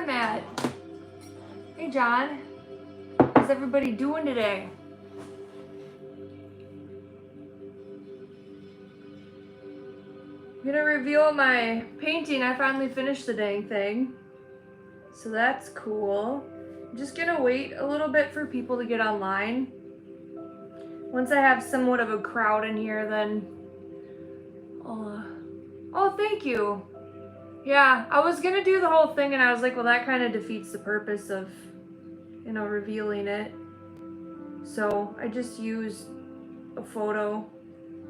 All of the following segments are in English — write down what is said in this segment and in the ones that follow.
John at? Hey John, how's everybody doing today? I'm gonna reveal my painting. I finally finished the dang thing. So that's cool. I'm just gonna wait a little bit for people to get online. Once I have somewhat of a crowd in here, then oh, thank you. Yeah, I was gonna do the whole thing and I was like, well, that kind of defeats the purpose of, you know, revealing it. So I just used a photo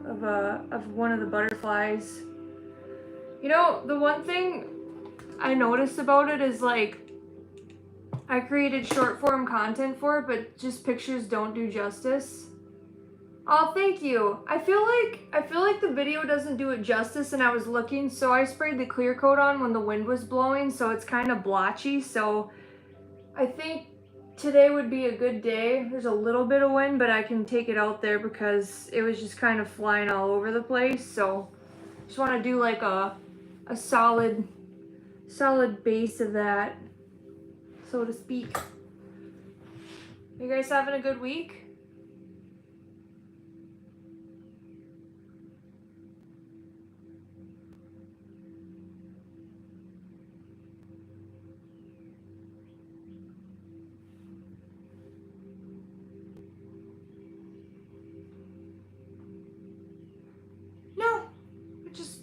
of one of the butterflies. You know, the one thing I noticed about it is like I created short form content for it, but just pictures don't do justice. Oh, thank you. I feel like the video doesn't do it justice, and I was looking, so I sprayed the clear coat on when the wind was blowing, so it's kind of blotchy. So I think today would be a good day. There's a little bit of wind, but I can take it out there because it was just kind of flying all over the place. So just want to do like a solid base of that, so to speak. You guys having a good week? No, it just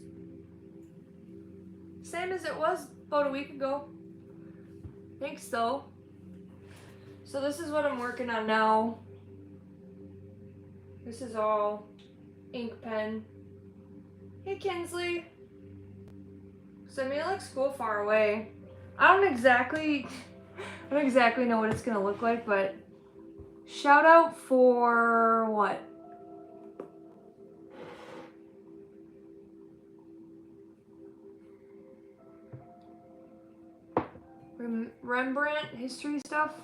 same as it was about a week ago. Thanks though. So this is what I'm working on now. This is all ink pen. Hey Kinsley. So I mean, it looks cool far away. I don't exactly know what it's gonna look like, but shout out for what? Rembrandt history stuff.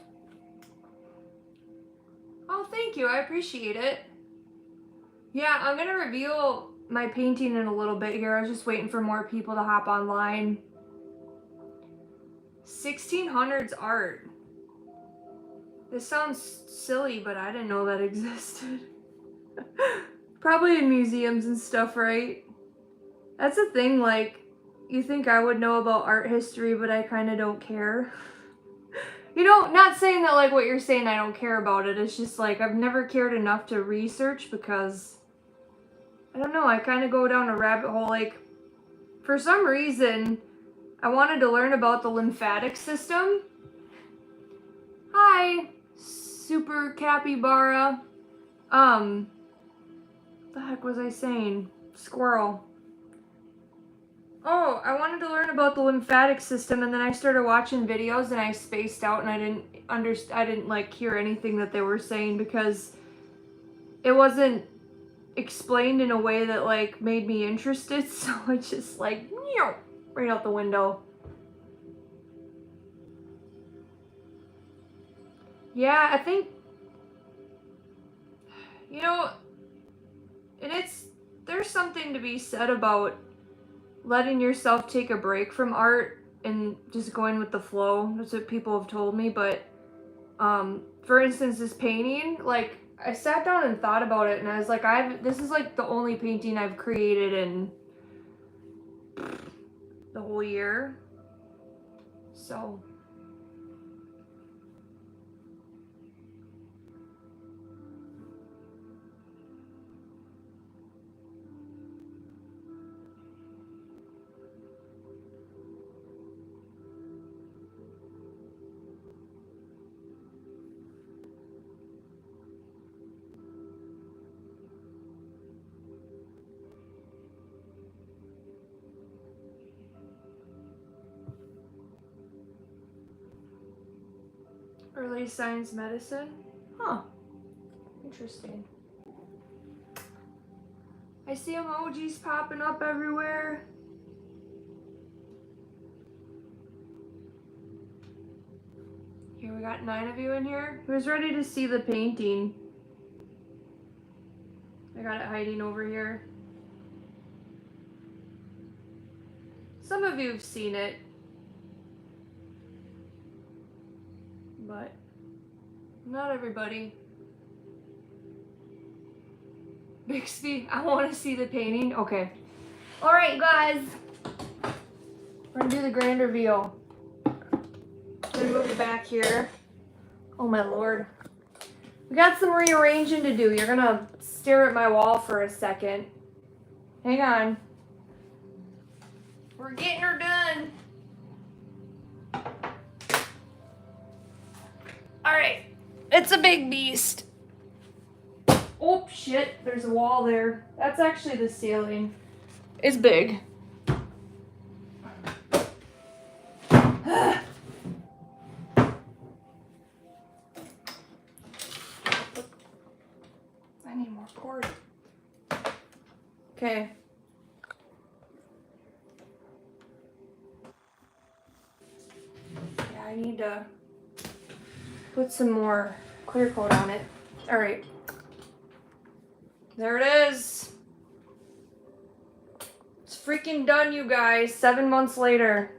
Oh, thank you. I appreciate it. Yeah, I'm gonna reveal my painting in a little bit here. I was just waiting for more people to hop online. 1600s art. This sounds silly, but I didn't know that existed. Probably in museums and stuff, right? That's the thing, like, you think I would know about art history, but I kind of don't care. You know, not saying that like what you're saying I don't care about it. It's just like I've never cared enough to research because I don't know, I kind of go down a rabbit hole. Like, for some reason, I wanted to learn about the lymphatic system. Hi, super capybara. What the heck was I saying? Squirrel. Oh, I wanted to learn about the lymphatic system, and then I started watching videos and I spaced out and I didn't like hear anything that they were saying because it wasn't explained in a way that like made me interested, so I just like right out the window. Yeah, I think, you know, and there's something to be said about letting yourself take a break from art and just going with the flow. That's what people have told me. But for instance, this painting, like I sat down and thought about it and I was like, this is like the only painting I've created in the whole year. So early science medicine? Huh. Interesting. I see emojis popping up everywhere. Here, we got 9 of you in here. Who's ready to see the painting? I got it hiding over here. Some of you have seen it. Not everybody. Bixby, I want to see the painting. Okay. All right, guys. We're gonna do the grand reveal. I'm gonna move it back here. Oh my lord. We got some rearranging to do. You're gonna stare at my wall for a second. Hang on. We're getting her done. All right. It's a big beast. Oh shit, there's a wall there. That's actually the ceiling. It's big. I need more cord. Okay. Yeah, I need to put some more clear coat on it. All right. There it is. It's freaking done, you guys. 7 months later.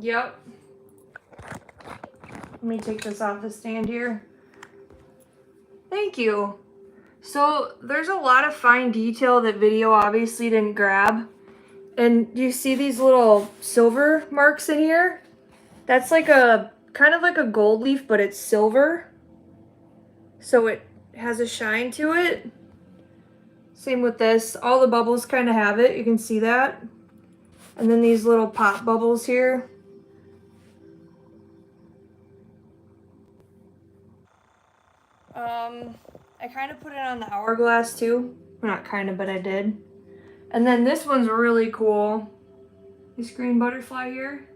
Yep. Let me take this off the stand here. Thank you. So there's a lot of fine detail that video obviously didn't grab. And do you see these little silver marks in here? That's like a, kind of like a gold leaf, but it's silver. So it has a shine to it. Same with this. All the bubbles kind of have it. You can see that. And then these little pop bubbles here. I kind of put it on the hourglass too. Well, not kind of, but I did. And then this one's really cool. This green butterfly here.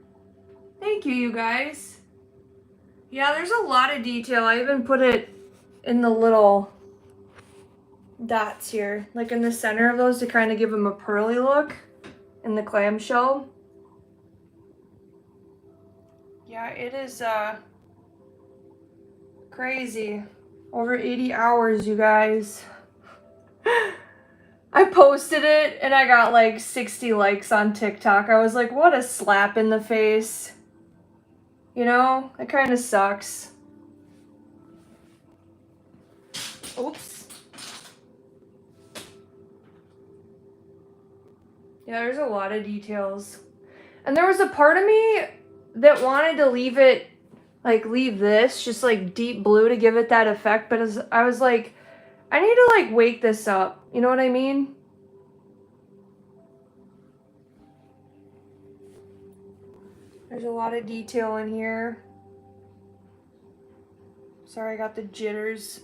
Thank you, you guys. Yeah, there's a lot of detail. I even put it in the little dots here, like in the center of those to kind of give them a pearly look in the clamshell. Yeah, it is crazy. Over 80 hours, you guys. I posted it and I got like 60 likes on TikTok. I was like, what a slap in the face. You know, it kind of sucks. Oops. Yeah, there's a lot of details. And there was a part of me that wanted to leave it, like leave this just like deep blue to give it that effect. But as I was like, I need to like wake this up. You know what I mean? There's a lot of detail in here. Sorry, I got the jitters.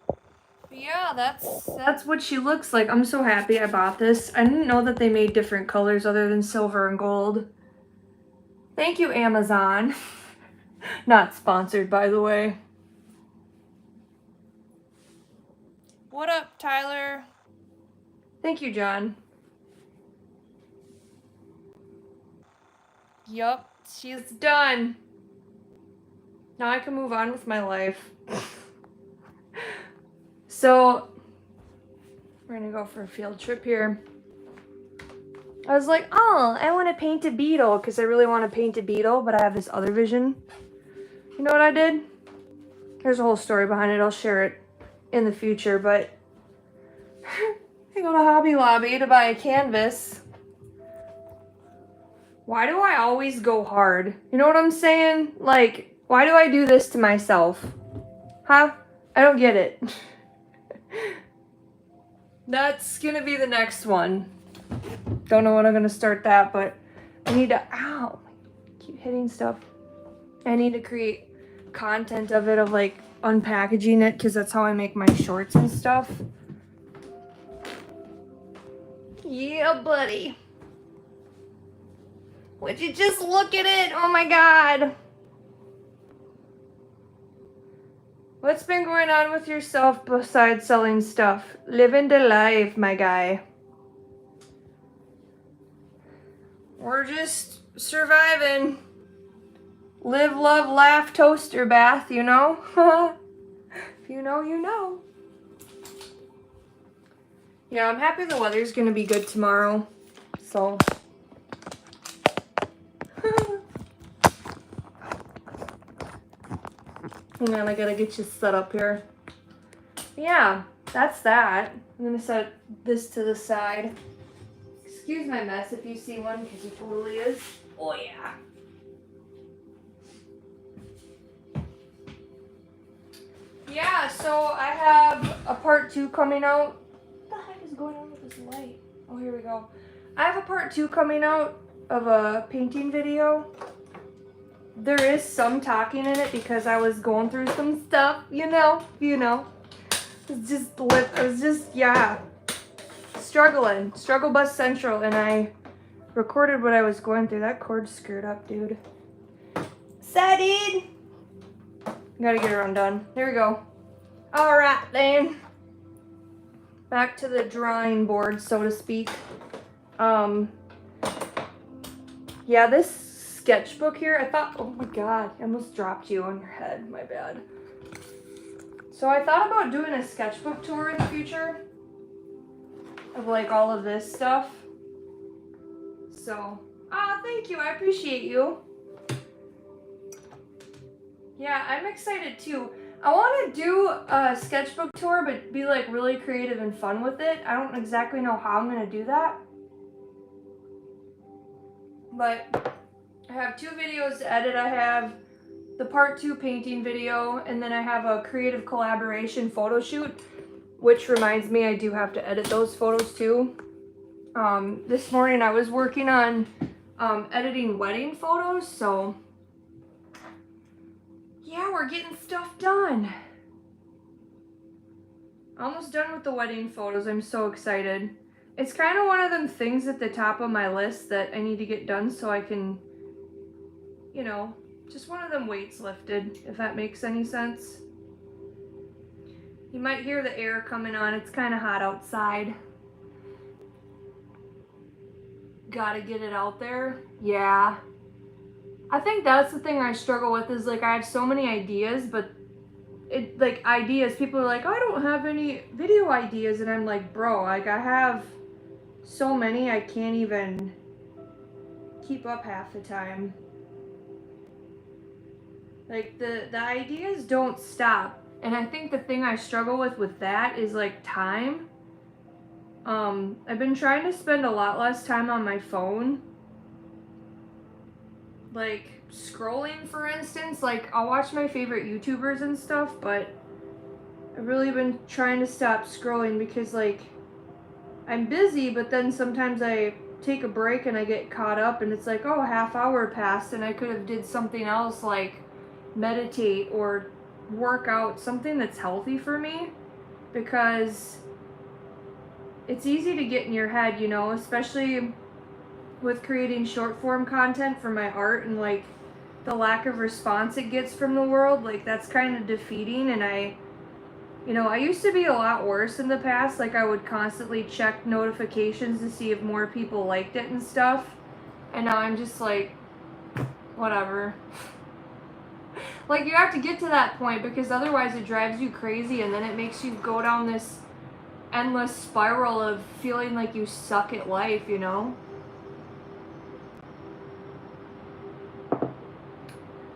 But yeah, that's what she looks like. I'm so happy I bought this. I didn't know that they made different colors other than silver and gold. Thank you, Amazon. Not sponsored, by the way. What up, Tyler? Thank you, John. Yup, she's done. Now I can move on with my life. So, we're gonna go for a field trip here. I was like, oh, I want to paint a beetle because I really want to paint a beetle, but I have this other vision. You know what I did? There's a whole story behind it. I'll share it in the future, but I go to Hobby Lobby to buy a canvas. Why do I always go hard? You know what I'm saying? Like, why do I do this to myself? Huh? I don't get it. That's gonna be the next one. Don't know when I'm gonna start that, but I need to, ow, I keep hitting stuff. I need to create content of it, of like unpackaging it, because that's how I make my shorts and stuff. Yeah, buddy. Would you just look at it? Oh my god. What's been going on with yourself besides selling stuff? Living the life, my guy. We're just surviving. Live, love, laugh, toaster bath, you know? If you know, you know. Yeah, I'm happy the weather's gonna be good tomorrow. So. Hang on, I gotta get you set up here. Yeah, that's that. I'm gonna set this to the side. Excuse my mess if you see one, because it totally is. Oh yeah. Yeah, so I have a part 2 coming out. What the heck is going on with this light? Oh, here we go. I have a part 2 coming out of a painting video. There is some talking in it because I was going through some stuff, you know. I was just, yeah, struggling. Struggle bus central, and I recorded what I was going through. That cord's screwed up, dude. Sadie! Gotta get her undone. There we go. Alright then. Back to the drawing board, so to speak. Yeah, this sketchbook here, I thought, oh my god, I almost dropped you on your head. My bad. So I thought about doing a sketchbook tour in the future of like all of this stuff. So, thank you. I appreciate you. Yeah, I'm excited too. I want to do a sketchbook tour, but be like really creative and fun with it. I don't exactly know how I'm going to do that. But I have 2 videos to edit. I have the part 2 painting video, and then I have a creative collaboration photo shoot, which reminds me I do have to edit those photos too. This morning I was working on editing wedding photos, so yeah, we're getting stuff done. Almost done with the wedding photos. I'm so excited. It's kind of one of them things at the top of my list that I need to get done so I can, you know, just one of them weights lifted, if that makes any sense. You might hear the air coming on. It's kind of hot outside. Gotta get it out there. Yeah. I think that's the thing I struggle with is like I have so many ideas, but people are like, I don't have any video ideas, and I'm like, bro, like I have so many I can't even keep up half the time. Like the ideas don't stop, and I think the thing I struggle with that is like time. I've been trying to spend a lot less time on my phone. Like scrolling, for instance, like I'll watch my favorite YouTubers and stuff, but I've really been trying to stop scrolling because like I'm busy, but then sometimes I take a break and I get caught up and it's like, oh, a half hour passed and I could have did something else like meditate or work out, something that's healthy for me, because it's easy to get in your head, you know, especially with creating short form content for my art and like the lack of response it gets from the world. Like that's kind of defeating. And I used to be a lot worse in the past. Like I would constantly check notifications to see if more people liked it and stuff, and now I'm just like, whatever. Like you have to get to that point because otherwise it drives you crazy, and then it makes you go down this endless spiral of feeling like you suck at life, you know?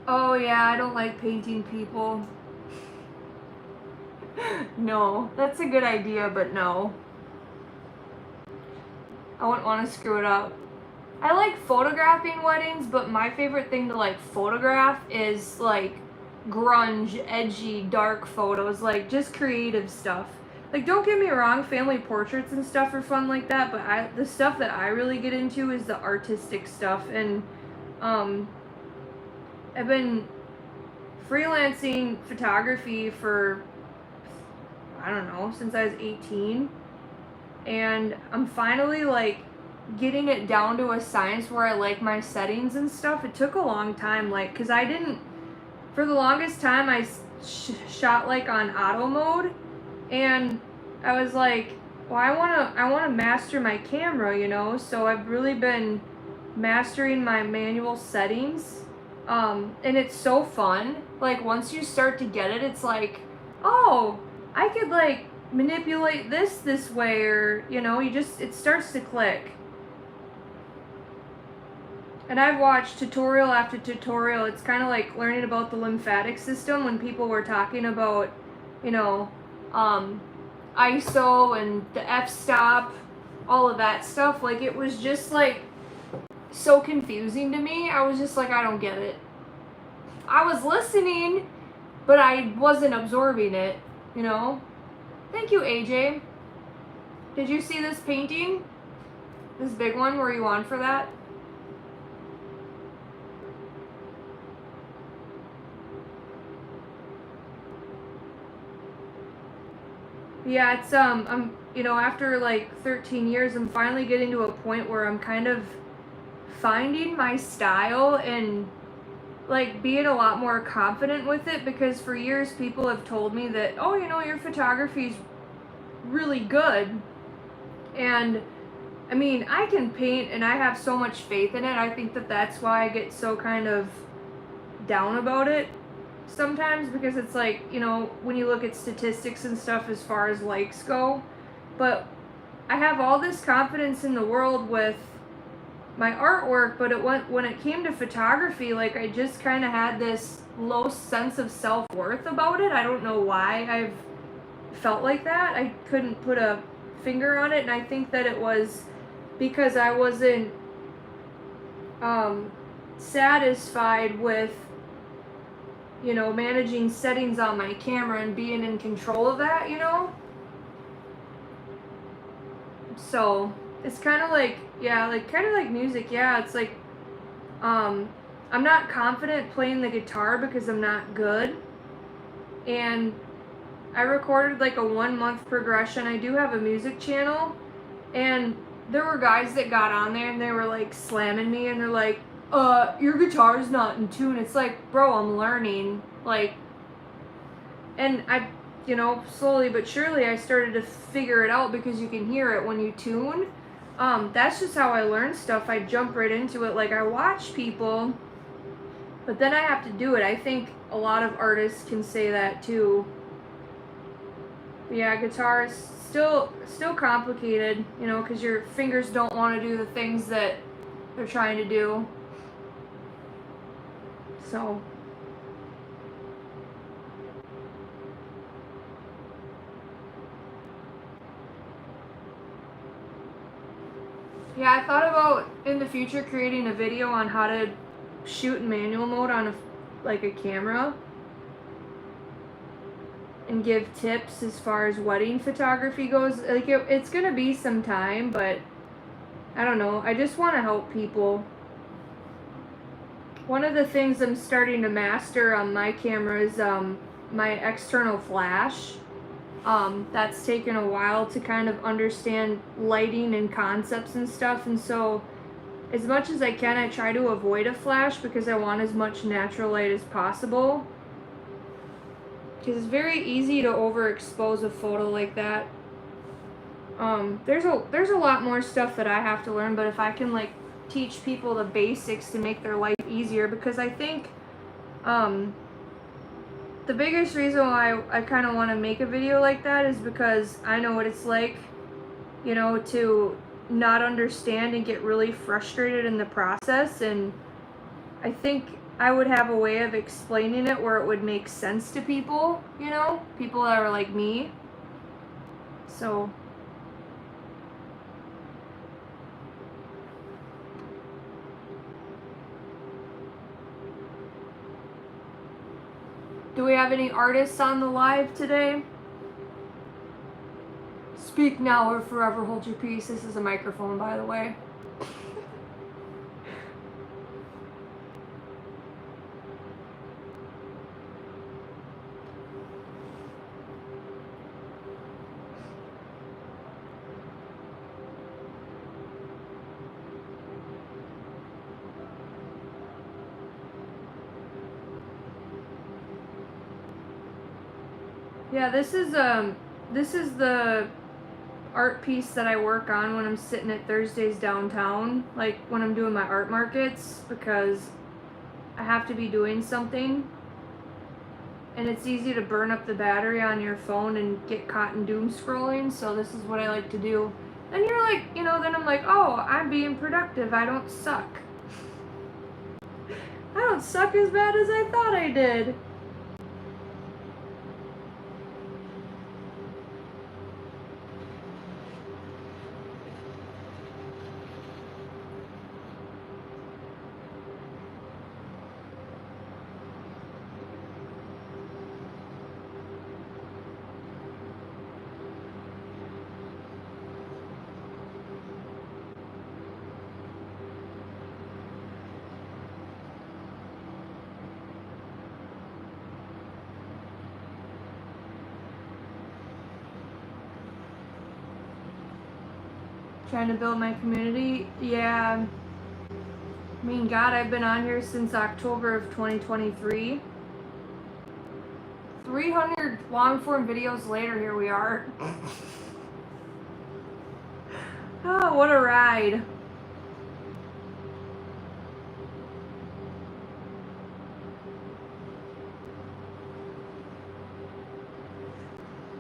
Oh yeah, I don't like painting people. No, that's a good idea, but no. I wouldn't want to screw it up. I like photographing weddings, but my favorite thing to like photograph is like grunge, edgy, dark photos, like just creative stuff. Like don't get me wrong, family portraits and stuff are fun like that, but the stuff that I really get into is the artistic stuff. And I've been freelancing photography for, I don't know, since I was 18, and I'm finally like getting it down to a science where I like my settings and stuff. It took a long time, like, because I didn't, for the longest time I shot like on auto mode, and I was like, well, I want to master my camera, you know, so I've really been mastering my manual settings, and it's so fun. Like once you start to get it, it's like, oh, I could like manipulate this way, or, you know, it starts to click. And I've watched tutorial after tutorial. It's kind of like learning about the lymphatic system when people were talking about, you know, ISO and the f-stop, all of that stuff. Like, it was just like so confusing to me. I was just like, I don't get it. I was listening, but I wasn't absorbing it, you know. Thank you, AJ. Did you see this painting? This big one? Were you on for that? Yeah, it's I'm, you know, after like 13 years, I'm finally getting to a point where I'm kind of finding my style and like being a lot more confident with it, because for years people have told me that, oh, you know, your photography's really good. And I mean, I can paint and I have so much faith in it. I think that that's why I get so kind of down about it sometimes, because it's like, you know, when you look at statistics and stuff as far as likes go, but I have all this confidence in the world with my artwork, but when it came to photography, like, I just kind of had this low sense of self-worth about it. I don't know why I've felt like that. I couldn't put a finger on it, and I think that it was because I wasn't satisfied with, you know, managing settings on my camera and being in control of that, you know? So, it's kind of like, yeah, like, kind of like music, yeah, it's like, I'm not confident playing the guitar because I'm not good, and I recorded like a 1-month progression. I do have a music channel, and there were guys that got on there and they were like slamming me, and they're like, your guitar's not in tune. It's like, bro, I'm learning. Like, and I, you know, slowly but surely I started to figure it out, because you can hear it when you tune. That's just how I learn stuff. I jump right into it. Like, I watch people, but then I have to do it. I think a lot of artists can say that too. But yeah, guitar is still complicated, you know, because your fingers don't want to do the things that they're trying to do. So, yeah, I thought about in the future creating a video on how to shoot in manual mode on a camera, and give tips as far as wedding photography goes. Like, it's gonna be some time, but I don't know. I just want to help people. One of the things I'm starting to master on my camera is my external flash. That's taken a while to kind of understand lighting and concepts and stuff, and so as much as I can, I try to avoid a flash because I want as much natural light as possible. Because it's very easy to overexpose a photo like that. There's a lot more stuff that I have to learn, but if I can like teach people the basics to make their life easier, because I think the biggest reason why I kind of want to make a video like that is because I know what it's like, you know, to not understand and get really frustrated in the process, and I think I would have a way of explaining it where it would make sense to people, you know, people that are like me. So, do we have any artists on the live today? Speak now or forever hold your peace. This is a microphone, by the way. Yeah, this is the art piece that I work on when I'm sitting at Thursdays downtown, like when I'm doing my art markets, because I have to be doing something. and it's easy to burn up the battery on your phone and get caught in doom scrolling, so this is what I like to do. And you're like, you know, then I'm like, oh, I'm being productive, I don't suck. I don't suck as bad as I thought I did. Trying to build my community? Yeah. I mean, God, I've been on here since October of 2023. 300 long-form videos later, here we are. Oh, what a ride.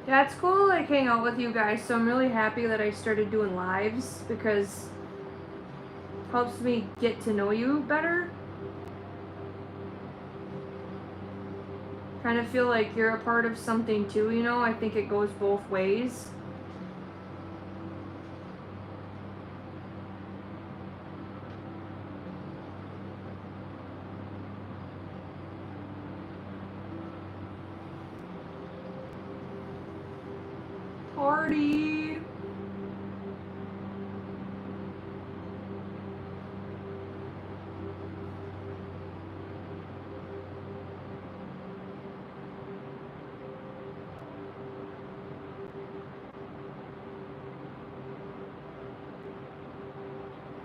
Yeah, it's cool to like hang out with you guys, so I'm really happy that I started doing lives because it helps me get to know you better. Kind of feel like you're a part of something too, you know? I think it goes both ways. Party!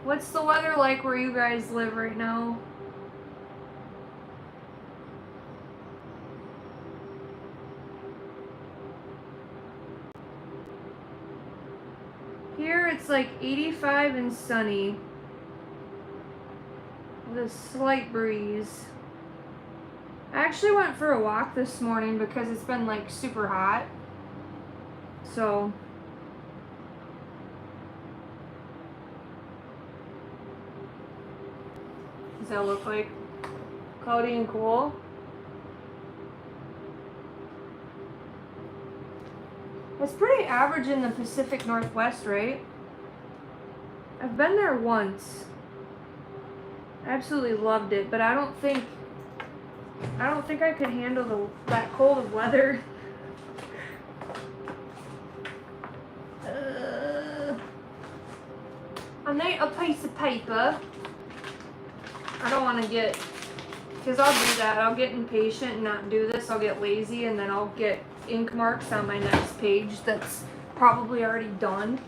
What's the weather like where you guys live right now? Here it's like 85 and sunny with a slight breeze. I actually went for a walk this morning because it's been like super hot. So does that look like cloudy and cool? It's pretty average in the Pacific Northwest, right? I've been there once. I absolutely loved it, but I don't think I could handle that cold of weather. I need a piece of paper. I don't want to get, because I'll do that. I'll get impatient and not do this. I'll get lazy and then I'll get ink marks on my next page that's probably already done.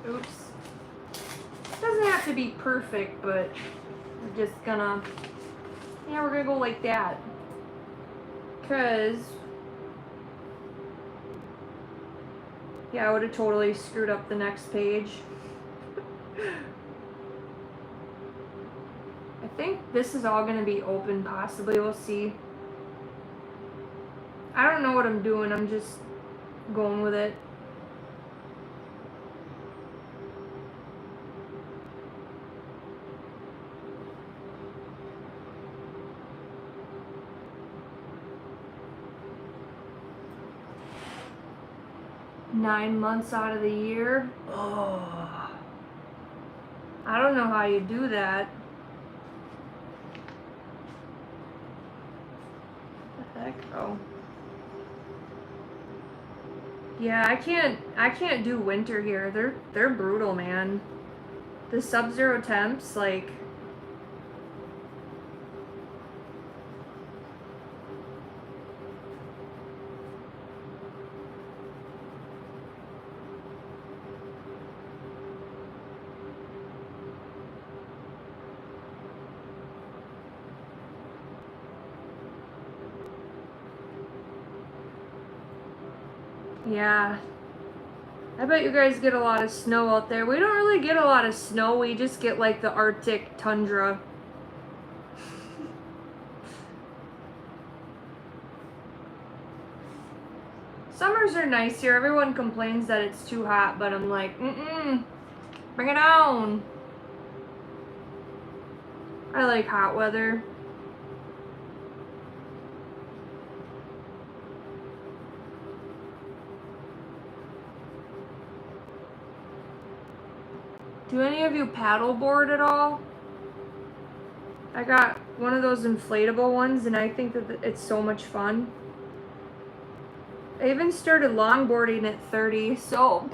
Oops. Doesn't have to be perfect, but we're just gonna, yeah, we're gonna go like that. Cause, yeah, I would have totally screwed up the next page. I think this is all gonna be open, possibly, we'll see. I don't know what I'm doing, I'm just going with it. Nine months out of the year. Oh, I don't know how you do that. What the heck? Oh. Yeah, I can't do winter here. They're brutal, man. The sub-zero temps, like, yeah. I bet you guys get a lot of snow out there. We don't really get a lot of snow. We just get like the Arctic tundra. Summers are nice here. Everyone complains that it's too hot, but I'm like, bring it on. I like hot weather. Do any of you paddleboard at all? I got one of those inflatable ones and I think that it's so much fun. I even started longboarding at 30, so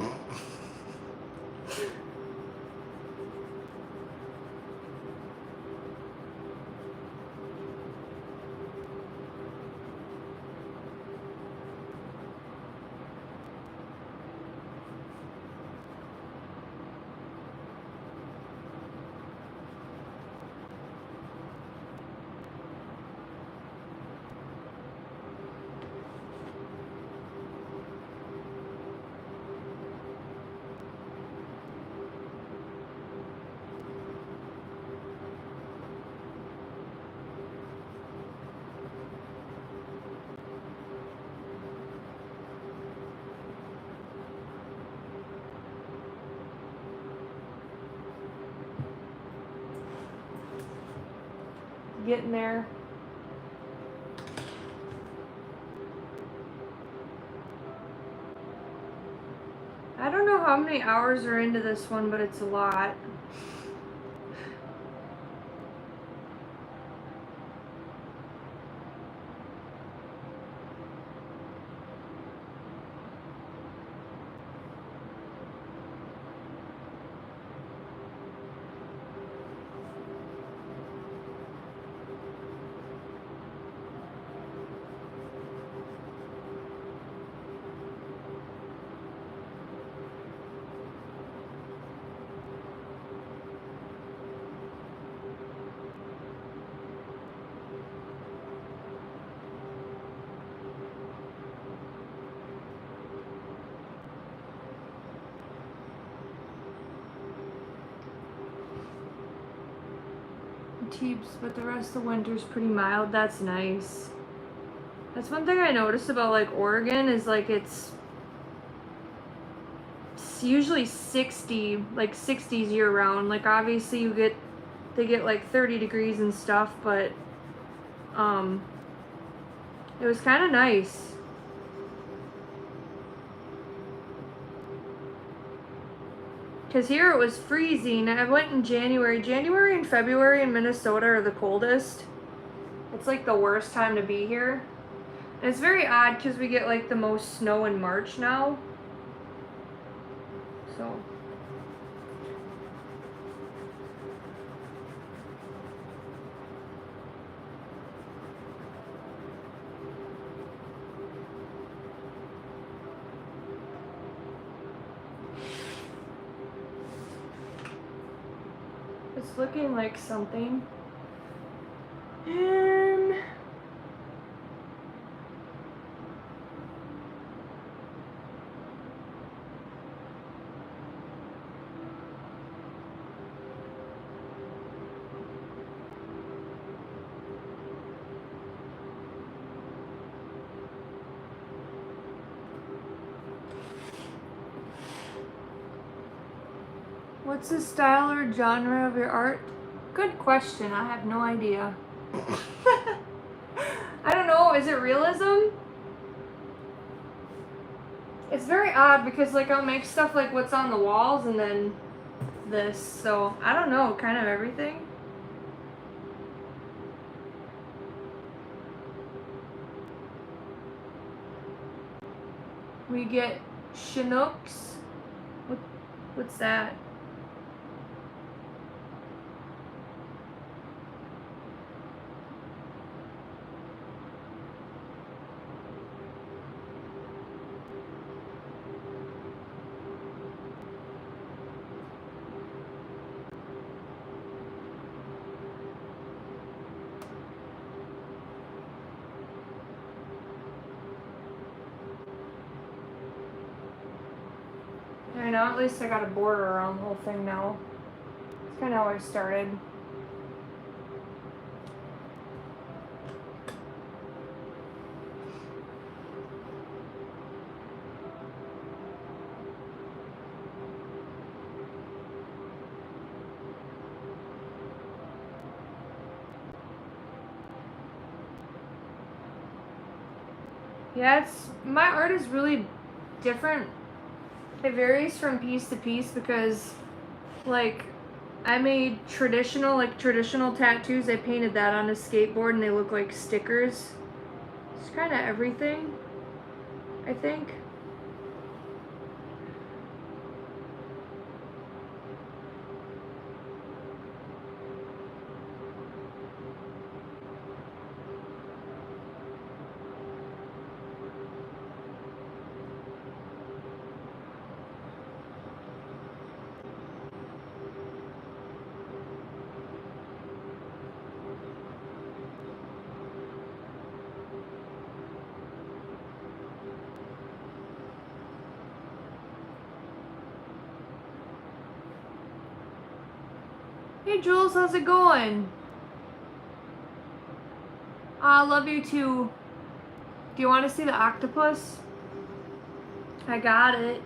getting there. I don't know how many hours are into this one, but it's a lot. Teeps, but the rest of the winter's pretty mild. That's nice. That's one thing I noticed about like Oregon is like it's usually 60, like 60s year round. Like obviously they get like 30 degrees and stuff, but it was kind of nice. Because here it was freezing. I went in January. January and February in Minnesota are the coldest. It's like the worst time to be here. And it's very odd because we get like the most snow in March now. So. It's looking like something. What's the style or genre of your art? Good question. I have no idea. I don't know. Is it realism? It's very odd because like I'll make stuff like what's on the walls and then this. So I don't know. Kind of everything. We get Chinooks. What's that? I know, at least I got a border around the whole thing now. That's kind of how I started. Yeah, my art is really different. It varies from piece to piece because, like, I made traditional tattoos. I painted that on a skateboard and they look like stickers. It's kind of everything, I think. Hey Jules, how's it going? I love you too. Do you want to see the octopus? I got it.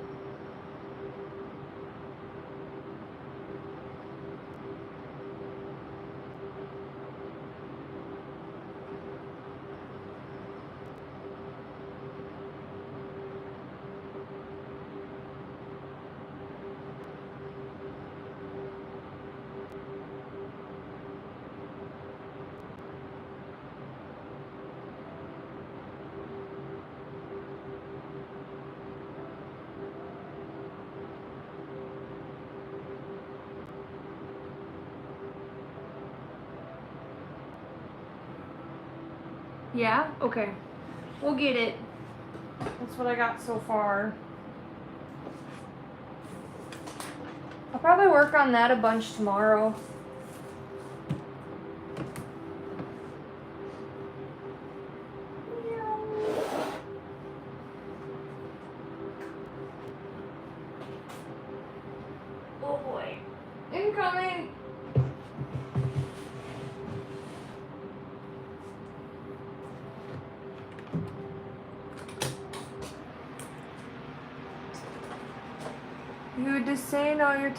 Yeah? Okay. We'll get it. That's what I got so far. I'll probably work on that a bunch tomorrow. Oh boy. Incoming! You just saying all your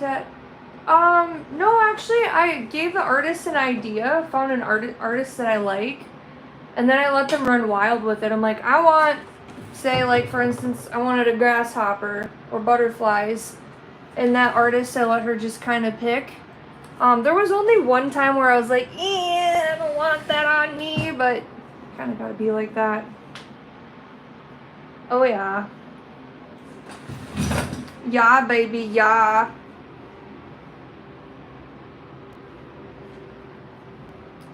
no, actually, I gave the artist an idea, found an artist that I like, and then I let them run wild with it. I'm like, I want, say, like, for instance, I wanted a grasshopper or butterflies, and that artist, I let her just kind of pick. There was only one time where I was like, I don't want that on me, but kind of gotta be like that. Oh, yeah. Yeah, baby, yeah.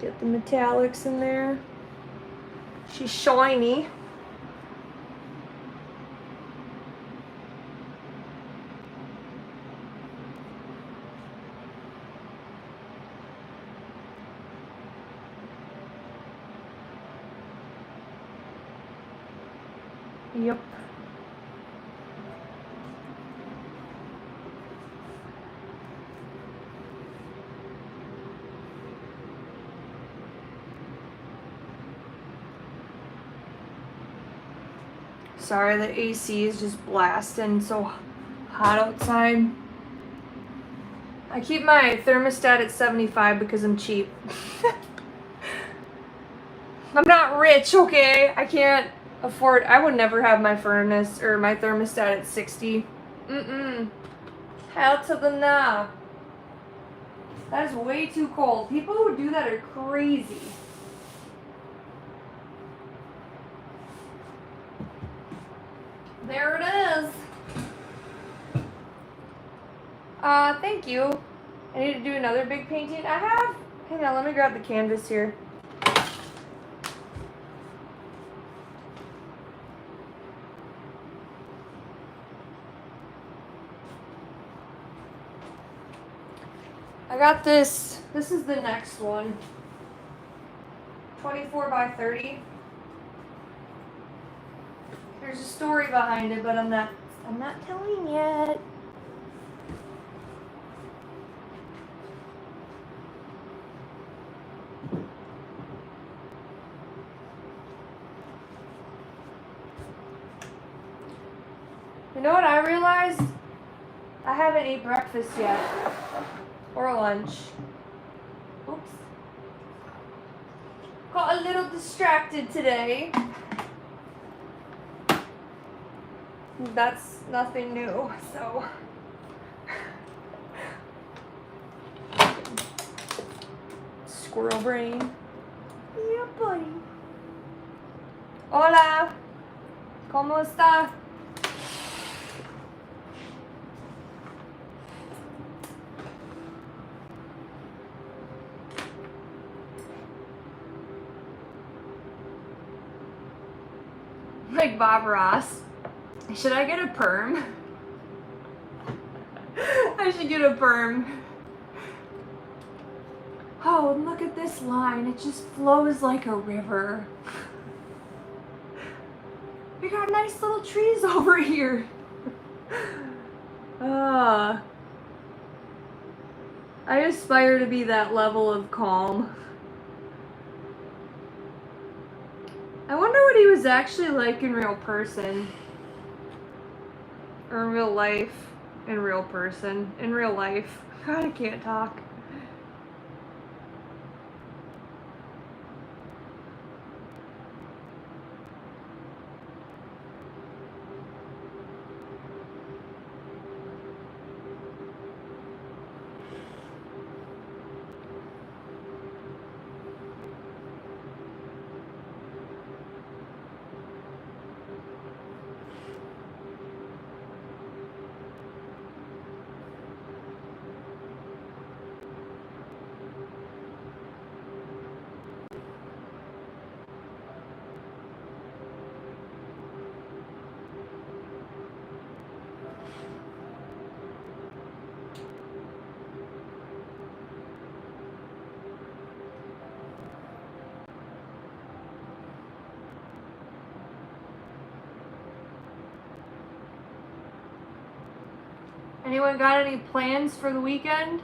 Get the metallics in there. She's shiny. Yep. Sorry, the AC is just blasting, so hot outside. I keep my thermostat at 75 because I'm cheap. I'm not rich, okay? I can't afford, I would never have my furnace or my thermostat at 60. Hell to the nah. That is way too cold. People who do that are crazy. There it is. Thank you. I need to do another big painting. I have, hang on, let me grab the canvas here. I got this. This is the next one. 24 by 30. There's a story behind it, but I'm not telling yet. You know what I realized? I haven't ate breakfast yet. Or lunch. Oops. Got a little distracted today. That's nothing new, so. Squirrel brain. Yeah, buddy. Hola. ¿Cómo está? Like Bob Ross. Should I get a perm? I should get a perm. Oh, look at this line. It just flows like a river. We got nice little trees over here. I aspire to be that level of calm. I wonder what he was actually like in real person. Or in real life. In real person. In real life. God, I can't talk. Anyone got any plans for the weekend?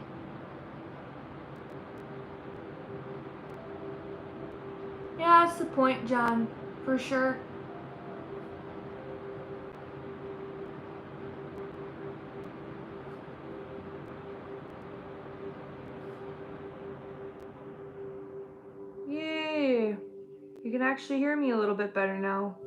Yeah, that's the point, John. For sure. Yay! You can actually hear me a little bit better now.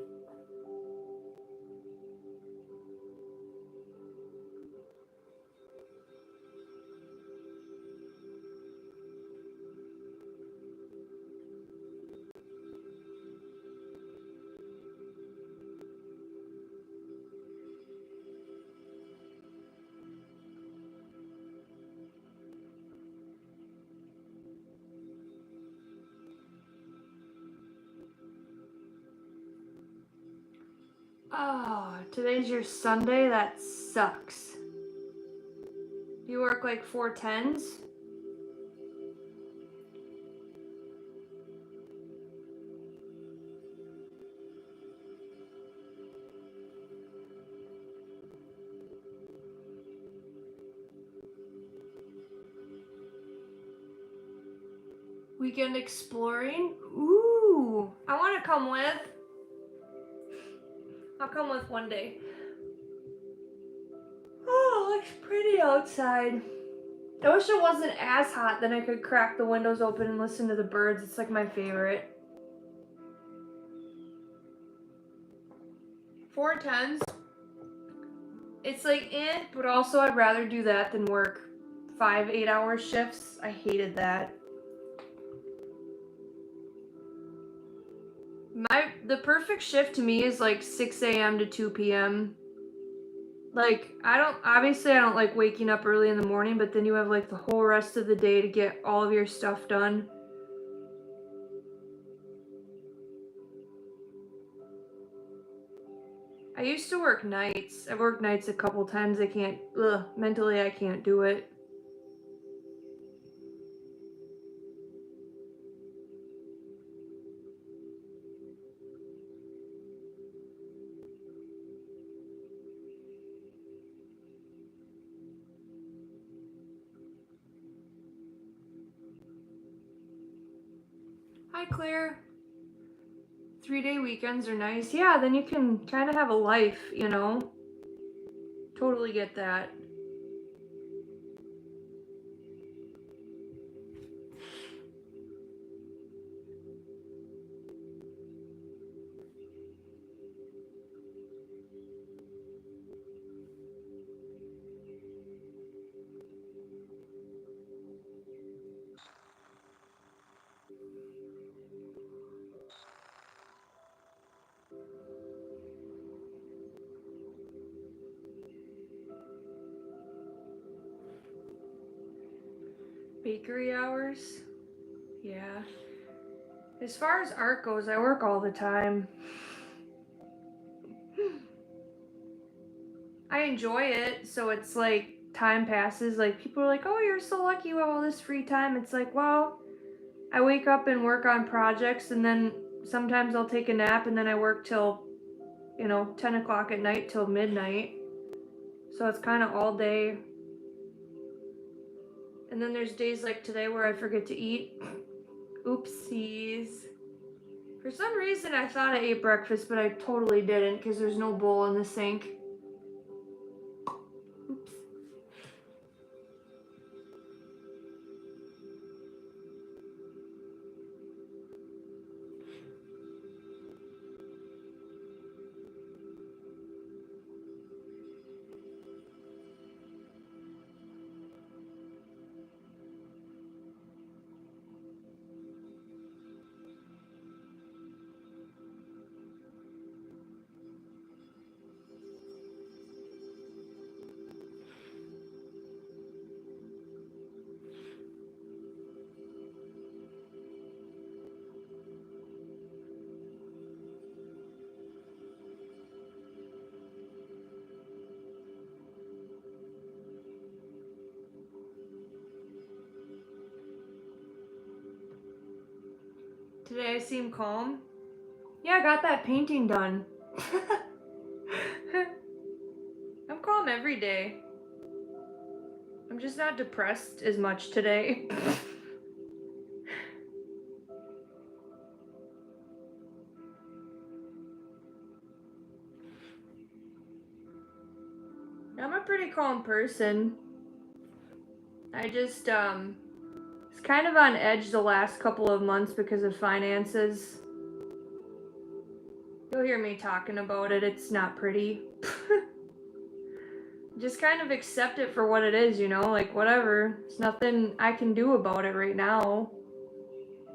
Oh, today's your Sunday? That sucks. You work like 4 10s? Weekend exploring? Ooh, I want to come with. I'll come with one day. Oh, it looks pretty outside. I wish it wasn't as hot, then I could crack the windows open and listen to the birds. It's like my favorite. 4 10s. It's like but also I'd rather do that than work 5 8-hour shifts. I hated that. The perfect shift to me is like 6 a.m. to 2 p.m. Like, I don't like waking up early in the morning, but then you have like the whole rest of the day to get all of your stuff done. I used to work nights. I've worked nights a couple times. Mentally I can't do it. Hi, Claire. 3-day weekends are nice. Yeah, then you can kind of have a life, you know? Totally get that. Bakery hours? Yeah. As far as art goes, I work all the time. I enjoy it, so it's like time passes. Like people are like, oh, you're so lucky you have all this free time. It's like, well, I wake up and work on projects, and then sometimes I'll take a nap, and then I work till, 10 o'clock at night till midnight. So it's kind of all day. And then there's days like today where I forget to eat. Oopsies. For some reason I thought I ate breakfast, but I totally didn't because there's no bowl in the sink. Oops. Today I seem calm. Yeah, I got that painting done. I'm calm every day. I'm just not depressed as much today. I'm a pretty calm person. I just, it's kind of on edge the last couple of months because of finances. You'll hear me talking about it. It's not pretty. Just kind of accept it for what it is, like whatever. There's nothing I can do about it right now.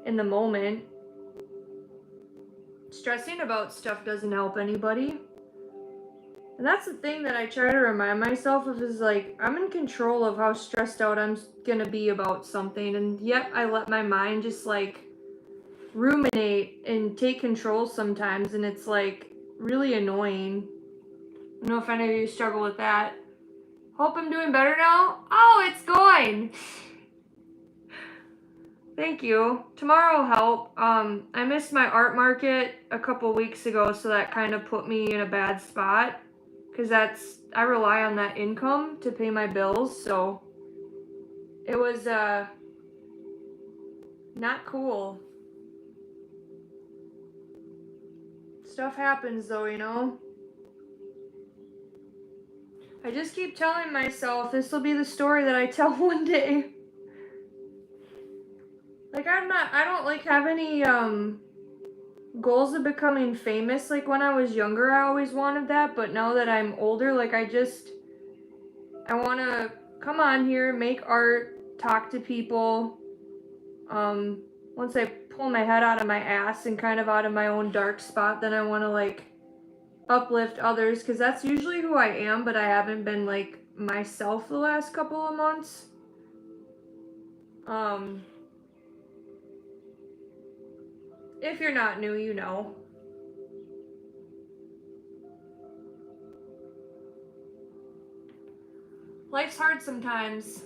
In the moment. Stressing about stuff doesn't help anybody. And that's the thing that I try to remind myself of is like, I'm in control of how stressed out I'm gonna be about something. And yet I let my mind just like ruminate and take control sometimes. And it's like really annoying. I don't know if any of you struggle with that. Hope I'm doing better now. Oh, it's going. Thank you. Tomorrow will help. I missed my art market a couple weeks ago, so that kind of put me in a bad spot. Because I rely on that income to pay my bills, so it was not cool. Stuff happens though, I just keep telling myself this will be the story that I tell one day. Like I don't like have any goals of becoming famous. Like when I was younger I always wanted that, but now that I'm older, like I want to come on here, make art, talk to people. Once I pull my head out of my ass and kind of out of my own dark spot, then I want to like uplift others, because that's usually who I am, but I haven't been like myself the last couple of months. If you're not new, you know. Life's hard sometimes.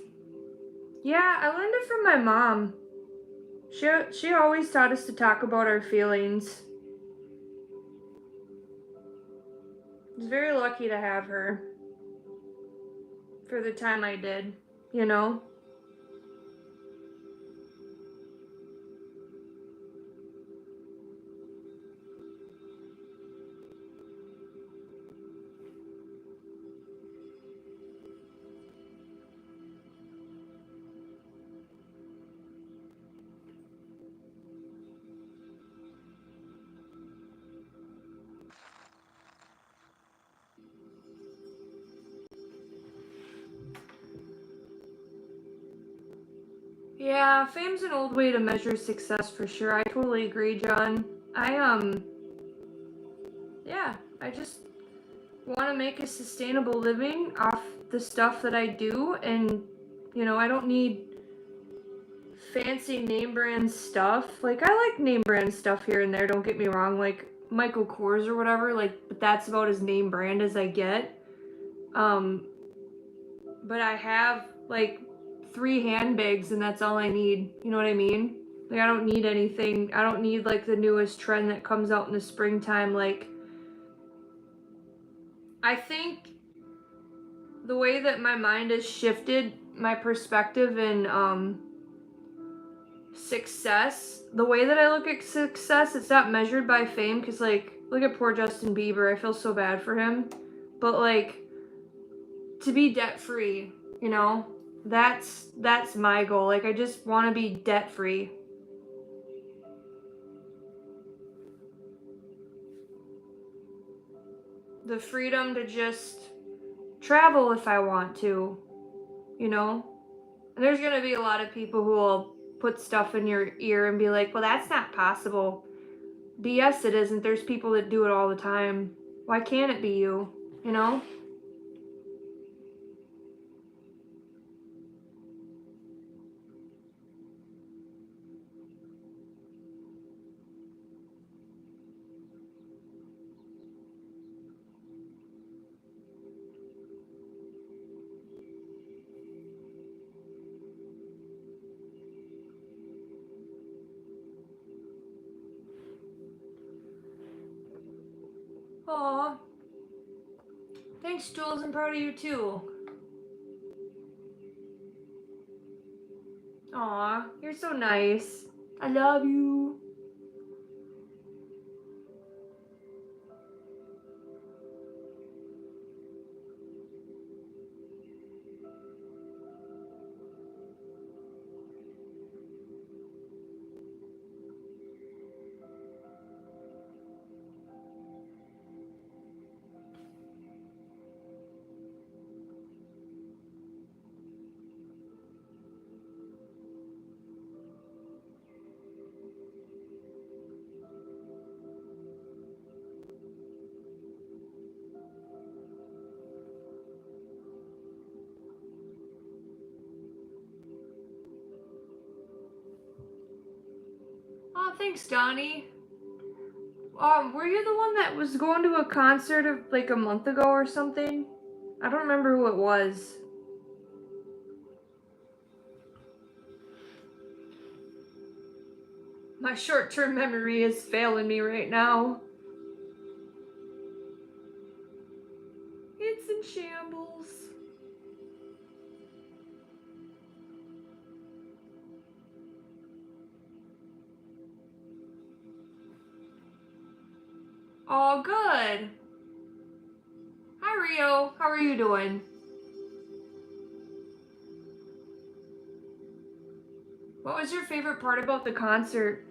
Yeah, I learned it from my mom. She always taught us to talk about our feelings. I was very lucky to have her for the time I did, Yeah, fame's an old way to measure success for sure. I totally agree, John. Yeah, I just want to make a sustainable living off the stuff that I do, and, you know, I don't need fancy name brand stuff. Like, I like name brand stuff here and there, don't get me wrong, like Michael Kors or whatever, like, but that's about as name brand as I get. But I have, like, 3 handbags and that's all I need, you know what I mean? Like, I don't need anything. I don't need, like, the newest trend that comes out in the springtime. Like, I think the way that my mind has shifted, my perspective in success, the way that I look at success, it's not measured by fame, because, like, look at poor Justin Bieber. I feel so bad for him. But, like, to be debt free, you know, that's my goal. Like, I just want to be debt free. The freedom to just travel if I want to, you know? And there's going to be a lot of people who will put stuff in your ear and be like, well, that's not possible. BS, it isn't. There's people that do it all the time. Why can't it be you, you know? Aw. Thanks, Jules. I'm proud of you, too. Aw, you're so nice. I love you. Oh, thanks, Donnie. Were you the one that was going to a concert of like a month ago or something? I don't remember who it was. My short-term memory is failing me right now. It's in shambles. Oh, good. Hi, Rio. How are you doing? What was your favorite part about the concert?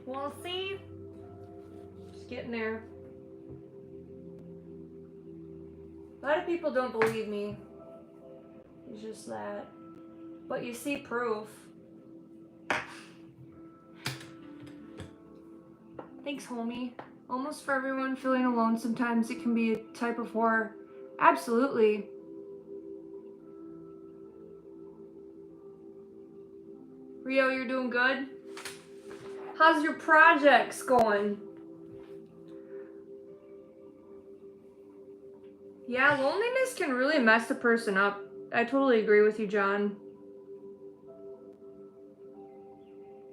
We'll see. Just getting there. A lot of people don't believe me. It's just that. But you see proof. Thanks, homie. Almost for everyone, feeling alone sometimes it can be a type of horror. Absolutely. Rio, you're doing good? How's your projects going? Yeah, loneliness can really mess a person up. I totally agree with you, John.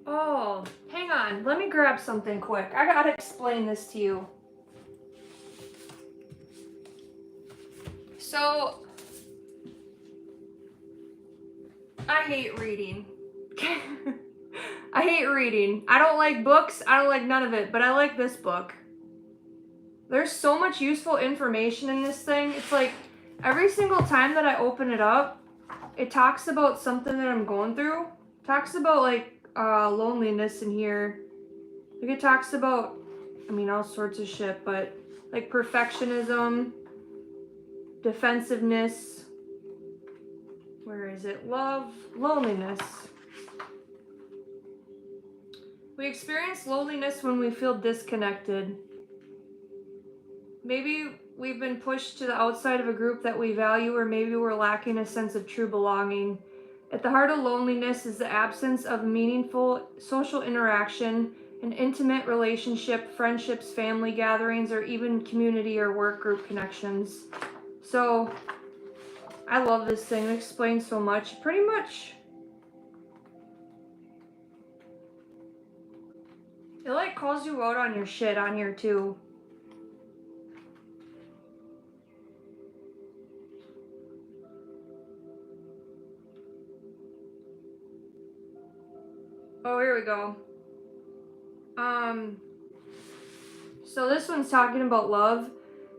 Oh, hang on. Let me grab something quick. I gotta explain this to you. So, I hate reading. I hate reading. I don't like books. I don't like none of it, but I like this book. There's so much useful information in this thing. It's like every single time that I open it up, it talks about something that I'm going through. It talks about like loneliness in here. Like it talks about, I mean, all sorts of shit, but like perfectionism, defensiveness. Where is it? Love, loneliness. We experience loneliness when we feel disconnected. Maybe we've been pushed to the outside of a group that we value, or maybe we're lacking a sense of true belonging. At the heart of loneliness is the absence of meaningful social interaction, an intimate relationship, friendships, family gatherings, or even community or work group connections. So, I love this thing. It explains so much. Pretty much, it like calls you out on your shit on here too. Oh, here we go. So this one's talking about love.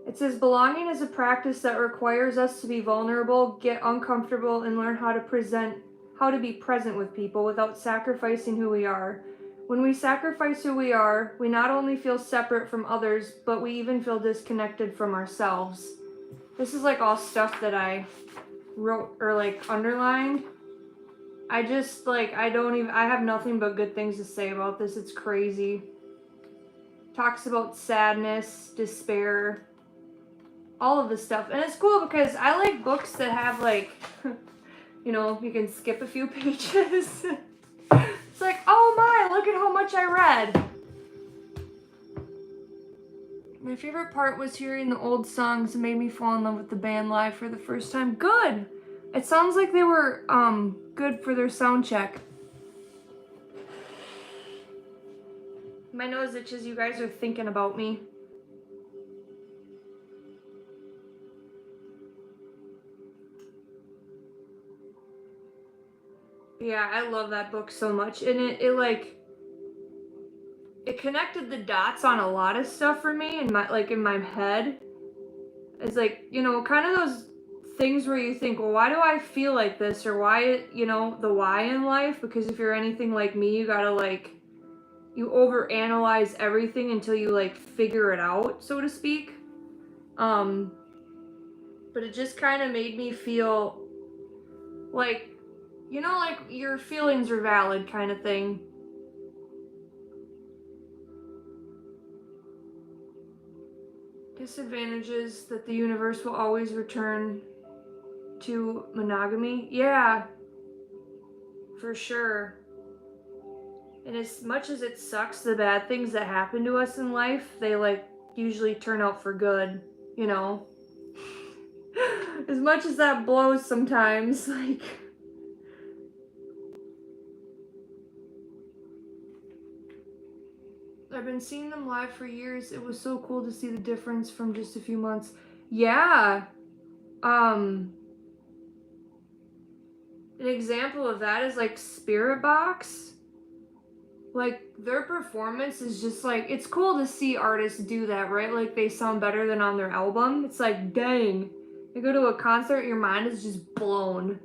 It says belonging is a practice that requires us to be vulnerable, get uncomfortable, and learn how to be present with people without sacrificing who we are. When we sacrifice who we are, we not only feel separate from others, but we even feel disconnected from ourselves. This is like all stuff that I wrote or like underlined. I just like I have nothing but good things to say about this. It's crazy. Talks about sadness, despair, all of this stuff. And it's cool because I like books that have like, you know, you can skip a few pages. It's like, oh my, look at how much I read. My favorite part was hearing the old songs that made me fall in love with the band live for the first time. Good. It sounds like they were good for their sound check. My nose itches. You guys are thinking about me. Yeah, I love that book so much. And it connected the dots on a lot of stuff for me in my head. It's like, you know, kind of those things where you think, well, why do I feel like this? Or why, you know, the why in life? Because if you're anything like me, you gotta like, you overanalyze everything until you like figure it out, so to speak. But it just kind of made me feel like, you know, like your feelings are valid kind of thing. Disadvantages that the universe will always return to monogamy. Yeah, for sure. And as much as it sucks, the bad things that happen to us in life, they like usually turn out for good, you know? As much as that blows sometimes, like. I've been seeing them live for years. It was so cool to see the difference from just a few months. Yeah. An example of that is like Spirit Box. Like their performance is just like, it's cool to see artists do that, right? Like they sound better than on their album. It's like, dang. You go to a concert, your mind is just blown.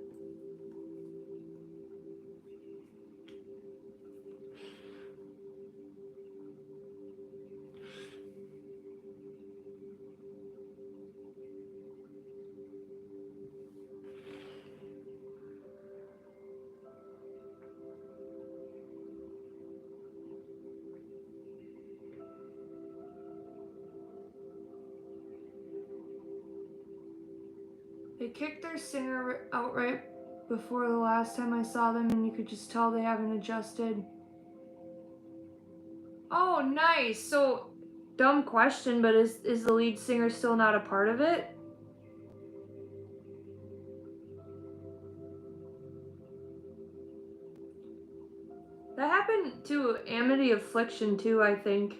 They kicked their singer out right before the last time I saw them, and you could just tell they haven't adjusted. Oh, nice. So, dumb question, but is the lead singer still not a part of it? That happened to Amity Affliction too, I think.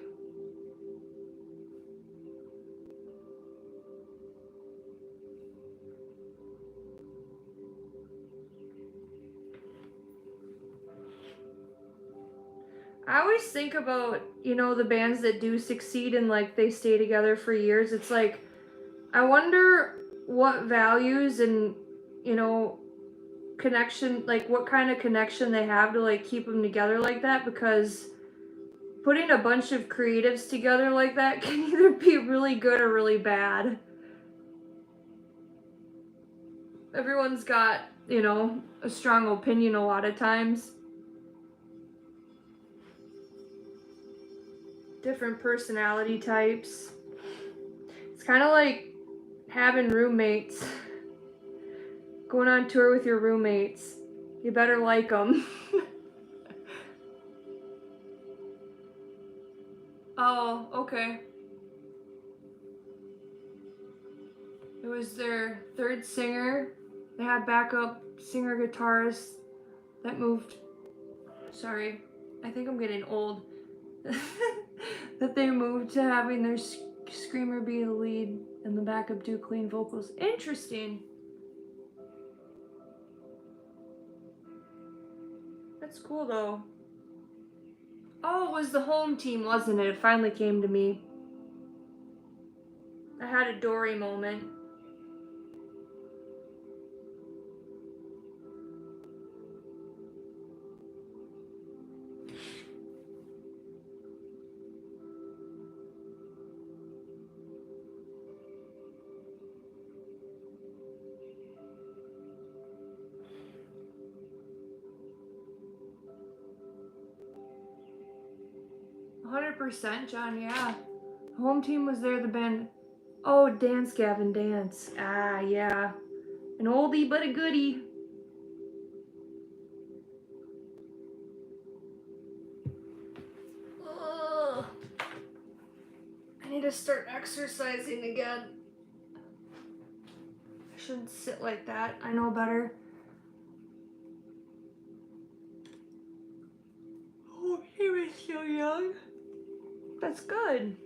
I always think about, you know, the bands that do succeed and like they stay together for years. It's like, I wonder what values and, you know, connection, like what kind of connection they have to like keep them together like that, because putting a bunch of creatives together like that can either be really good or really bad. Everyone's got, you know, a strong opinion a lot of times. Different personality types. It's kind of like having roommates. Going on tour with your roommates. You better like them. Oh, okay. It was their third singer. They had backup singer guitarist that moved. Sorry, I think I'm getting old. That they moved to having their screamer be the lead and the backup do clean vocals. Interesting. That's cool though. Oh, it was the home team, wasn't it? It finally came to me. I had a Dory moment. %, John, yeah. Home team was there, the band. Oh, Dance Gavin Dance. Ah, yeah. An oldie but a goodie. Ugh. I need to start exercising again. I shouldn't sit like that. I know better. Oh, he was so young. That's good.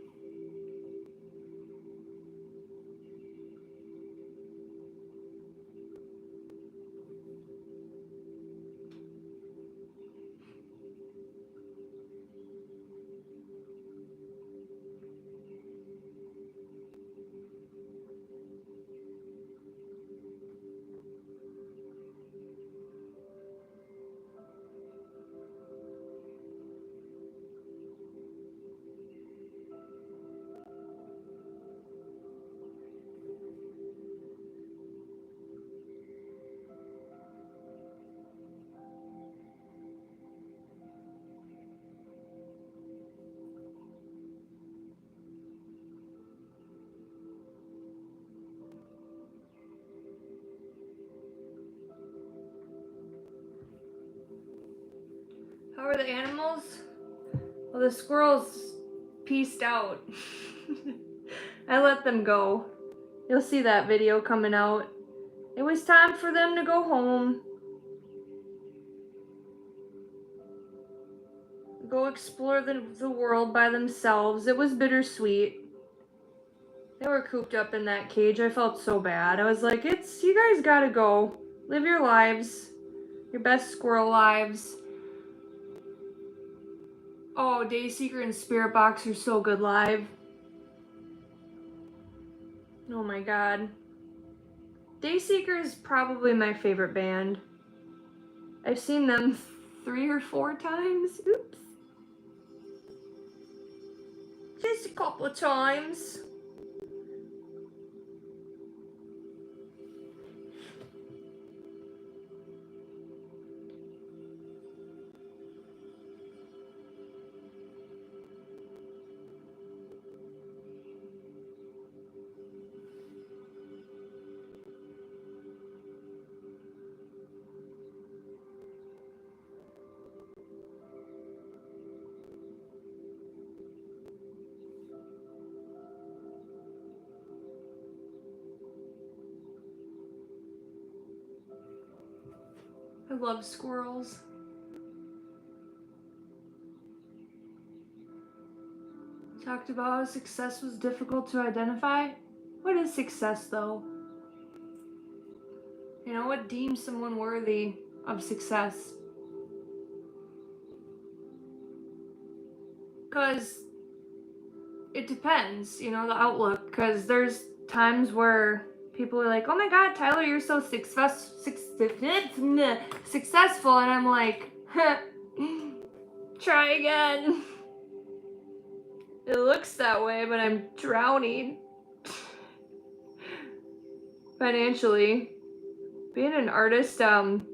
How are the animals? Well, the squirrels pieced out. I let them go. You'll see that video coming out. It was time for them to go home. Go explore the world by themselves. It was bittersweet. They were cooped up in that cage. I felt so bad. I was like, you guys gotta go. Live your lives. Your best squirrel lives. Oh, Dayseeker and Spirit Box are so good live. Oh my god. Dayseeker is probably my favorite band. I've seen them 3 or 4 times. Oops. Just a couple of times. I love squirrels. Talked about how success was difficult to identify. What is success, though? You know, what deems someone worthy of success? Because it depends, you know, the outlook. Because there's times where people are like, oh my God, Tyler, you're so successful. And I'm like, try again. It looks that way, but I'm drowning financially. Being an artist, you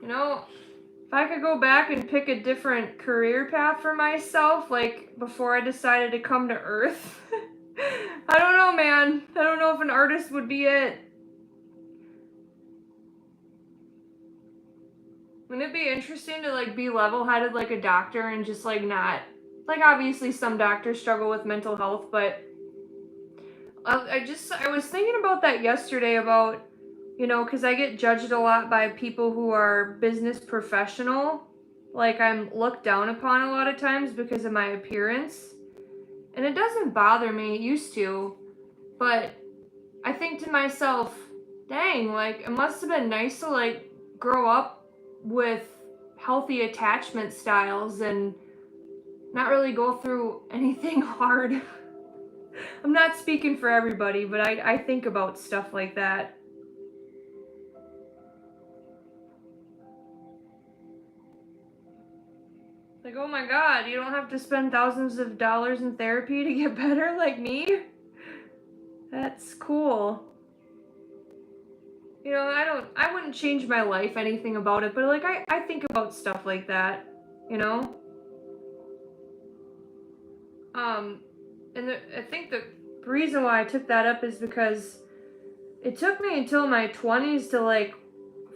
know, if I could go back and pick a different career path for myself, like before I decided to come to Earth, I don't know, man. I don't know if an artist would be it. Wouldn't it be interesting to like be level-headed like a doctor and just like not, like obviously some doctors struggle with mental health, but I was thinking about that yesterday about, you know, because I get judged a lot by people who are business professional. Like I'm looked down upon a lot of times because of my appearance. And it doesn't bother me, it used to. But I think to myself, dang, like it must have been nice to like grow up with healthy attachment styles and not really go through anything hard. I'm not speaking for everybody, but I think about stuff like that. Like, oh my God, you don't have to spend thousands of dollars in therapy to get better like me? That's cool. You know, I wouldn't change my life, anything about it, but like, I think about stuff like that, you know? And I think the reason why I took that up is because it took me until my 20s to like,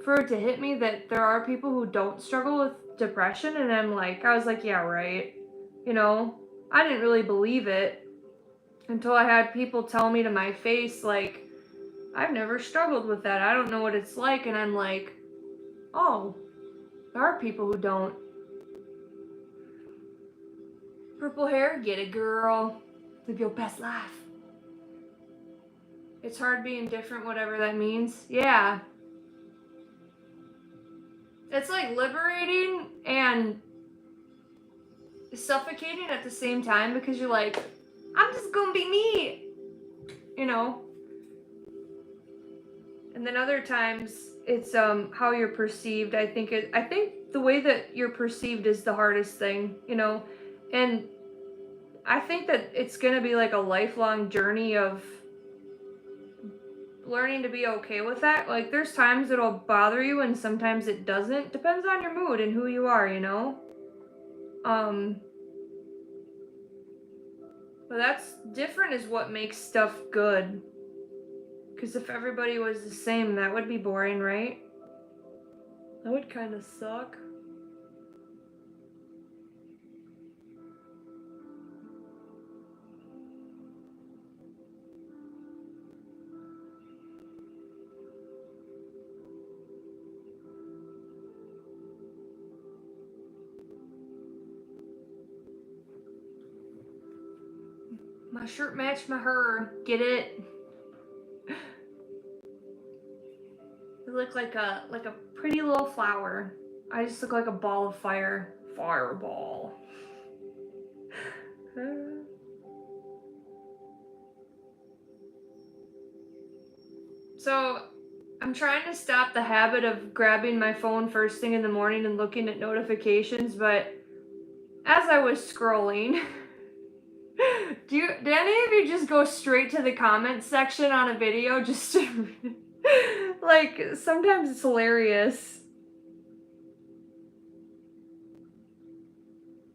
for it to hit me that there are people who don't struggle with depression, and I was like, yeah, right. You know, I didn't really believe it until I had people tell me to my face, like, I've never struggled with that. I don't know what it's like. And I'm like, oh, there are people who don't. Purple hair, get it, girl. Live your best life. It's hard being different, whatever that means. Yeah. It's like liberating and suffocating at the same time because you're like, I'm just gonna be me, you know? And then other times it's how you're perceived. I think the way that you're perceived is the hardest thing, you know? And I think that it's gonna be like a lifelong journey of learning to be okay with that. Like there's times it'll bother you and sometimes it doesn't. Depends on your mood and who you are, you know? But that's different is what makes stuff good. Because if everybody was the same, that would be boring, right? That would kind of suck. My shirt matched my hair. Get it? I look like a pretty little flower. I just look like a ball of fire. Fireball. So, I'm trying to stop the habit of grabbing my phone first thing in the morning and looking at notifications, but as I was scrolling, did any of you just go straight to the comments section on a video just to, like, sometimes it's hilarious.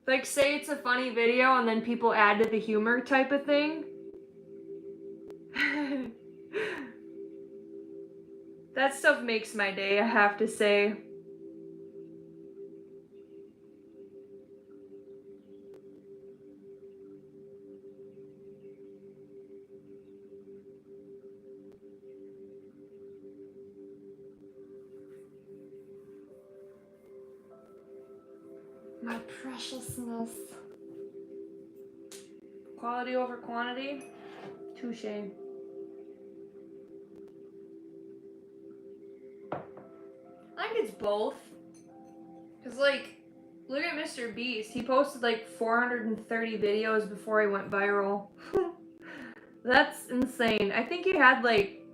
Like, say it's a funny video and then people add to the humor type of thing. That stuff makes my day, I have to say. My preciousness. Quality over quantity? Touche. I think it's both. Because, like, Look at Mr. Beast. He posted like 430 videos before he went viral. That's insane. I think he had like,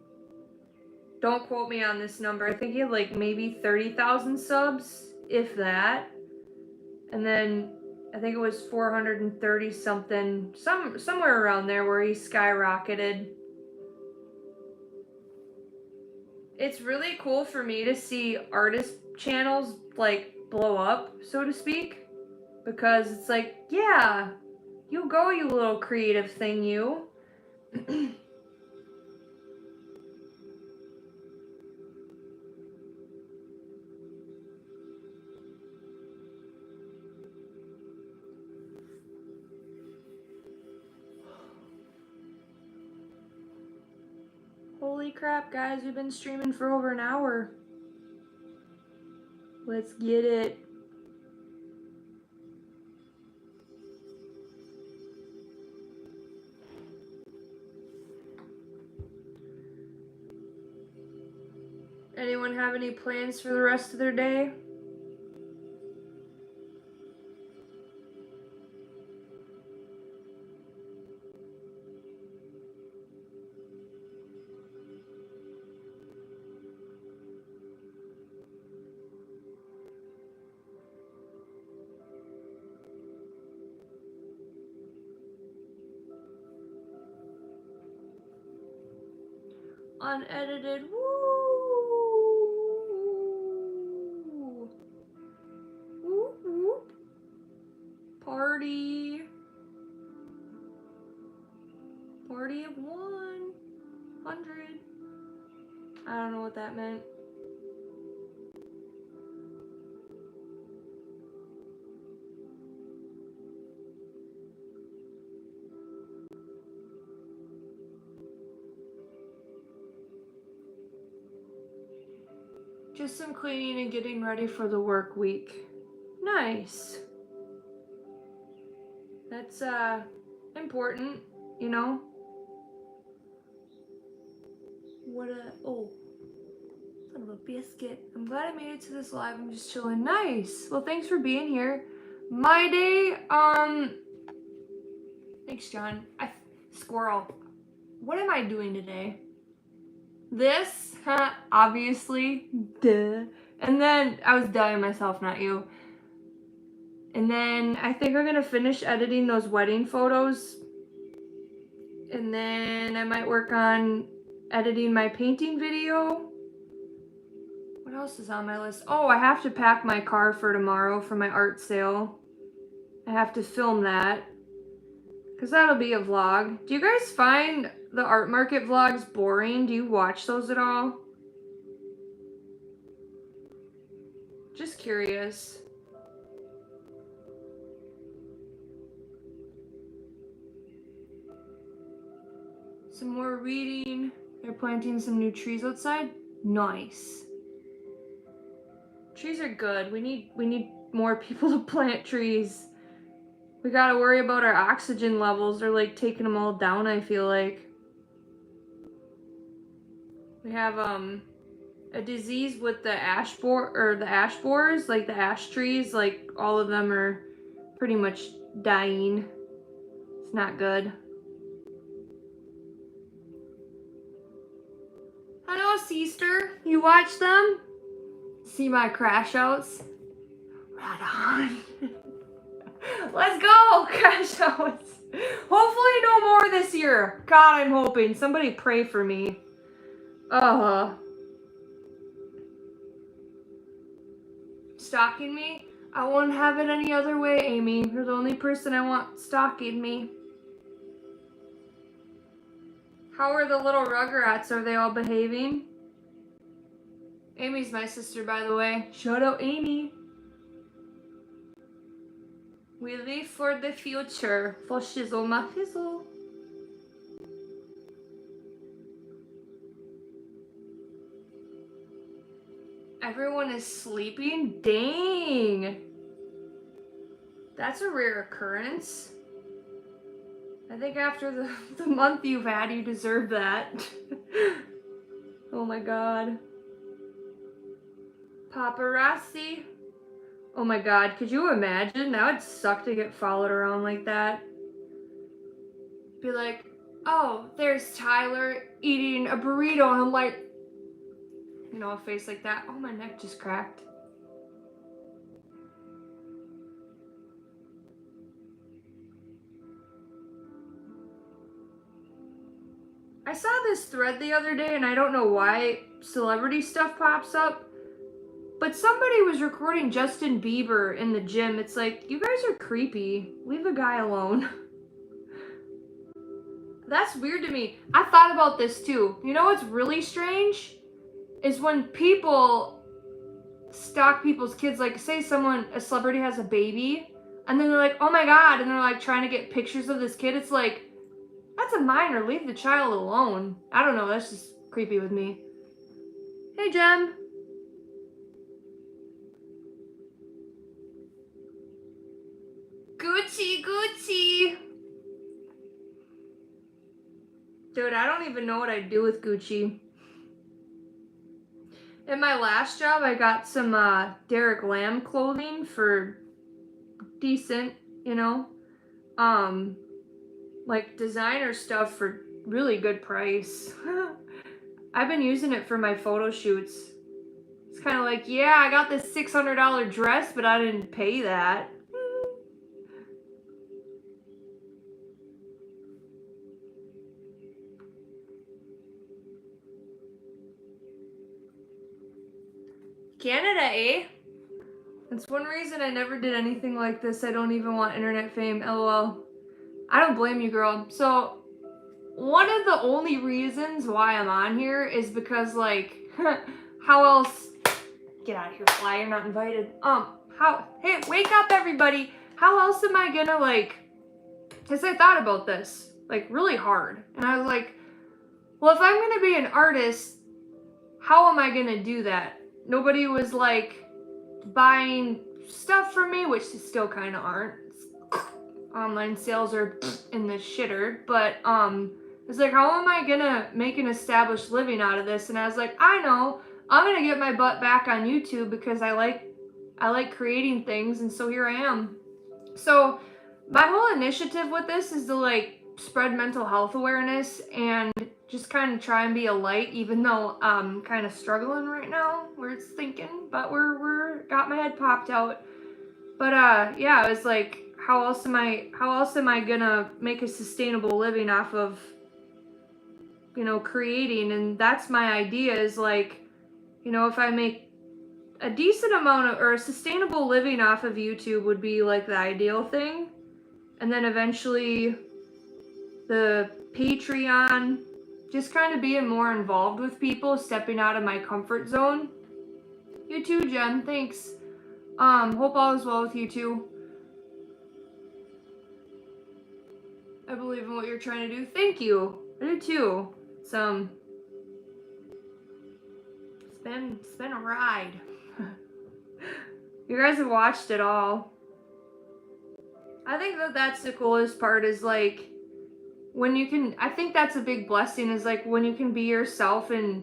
don't quote me on this number, I think he had like maybe 30,000 subs, if that. And then I think it was 430 something, somewhere around there where he skyrocketed. It's really cool for me to see artist channels like blow up, so to speak, because it's like, yeah, you go, you little creative thing, you. Holy crap, guys, we've been streaming for over an hour. Let's get it. Anyone have any plans for the rest of their day? Unedited, woo! Whoop, whoop. Party. Party of 100. I don't know what that meant. Just some cleaning and getting ready for the work week. Nice. That's important, you know? What a, oh, son of a biscuit. I'm glad I made it to this live. I'm just chilling. Nice. Well, thanks for being here. My day, thanks, John. Squirrel. What am I doing today? This, obviously, duh. And then, I was dying myself, not you. And then, I think I'm gonna finish editing those wedding photos. And then, I might work on editing my painting video. What else is on my list? Oh, I have to pack my car for tomorrow for my art sale. I have to film that, because that'll be a vlog. Do you guys find the art market vlogs boring? Do you watch those at all? Just curious. Some more reading. They're planting some new trees outside. Nice. Trees are good. We need more people to plant trees. We gotta worry about our oxygen levels. They're like taking them all down, I feel like. We have a disease with the ash borers, like the ash trees, like all of them are pretty much dying. It's not good. Hello, sister. You watch them? See my crash outs? Right on. Let's go, crash outs. Hopefully no more this year. God, I'm hoping. Somebody pray for me. Stalking me? I won't have it any other way, Amy. You're the only person I want stalking me. How are the little Rugrats? Are they all behaving? Amy's my sister, by the way. Shout out, Amy. We live for the future. For shizzle my fizzle. Everyone is sleeping? Dang. That's a rare occurrence. I think after the month you've had, you deserve that. Oh my god. Paparazzi. Oh my God, could you imagine? That would suck to get followed around like that. Be like, oh, there's Tyler eating a burrito, and I'm like, you know, a face like that. Oh, my neck just cracked. I saw this thread the other day, and I don't know why celebrity stuff pops up, but somebody was recording Justin Bieber in the gym. It's like, you guys are creepy. Leave a guy alone. That's weird to me. I thought about this too. You know what's really strange? Is when people stalk people's kids. Like, say a celebrity has a baby, and then they're like, oh my God, and they're like trying to get pictures of this kid. It's like, that's a minor. Leave the child alone. I don't know. That's just creepy with me. Hey, Jem. Gucci, Gucci. Dude, I don't even know what I'd do with Gucci. In my last job, I got some Derek Lamb clothing for decent, you know, like designer stuff for really good price. I've been using it for my photo shoots. It's kind of like, yeah, I got this $600 dress, but I didn't pay that. Canada, eh? That's one reason I never did anything like this. I don't even want internet fame, lol. I don't blame you, girl. So, one of the only reasons why I'm on here is because, like, how else... Get out of here, fly, you're not invited. Hey, wake up, everybody. How else am I gonna, like... Because I thought about this, like, really hard. And I was like, well, if I'm gonna be an artist, how am I gonna do that? Nobody was, like, buying stuff from me, which they still kind of aren't. Online sales are in the shitter, but it's like, how am I gonna make an established living out of this? And I was like, I know, I'm gonna get my butt back on YouTube because I like creating things, and so here I am. So my whole initiative with this is to like spread mental health awareness and just kind of try and be a light, even though I'm kind of struggling right now where it's thinking, but we're got my head popped out. But yeah, I was like, how else am I gonna make a sustainable living off of, you know, creating? And that's my idea, is like, you know, if I make a decent amount of, or a sustainable living off of YouTube would be like the ideal thing. And then eventually the Patreon, just kind of being more involved with people, stepping out of my comfort zone. You too, Jen, thanks. Hope all is well with you too. I believe in what you're trying to do. Thank you. I do too. It's been a ride. You guys have watched it all. I think that's the coolest part, is like when you can, I think that's a big blessing, is like when you can be yourself, and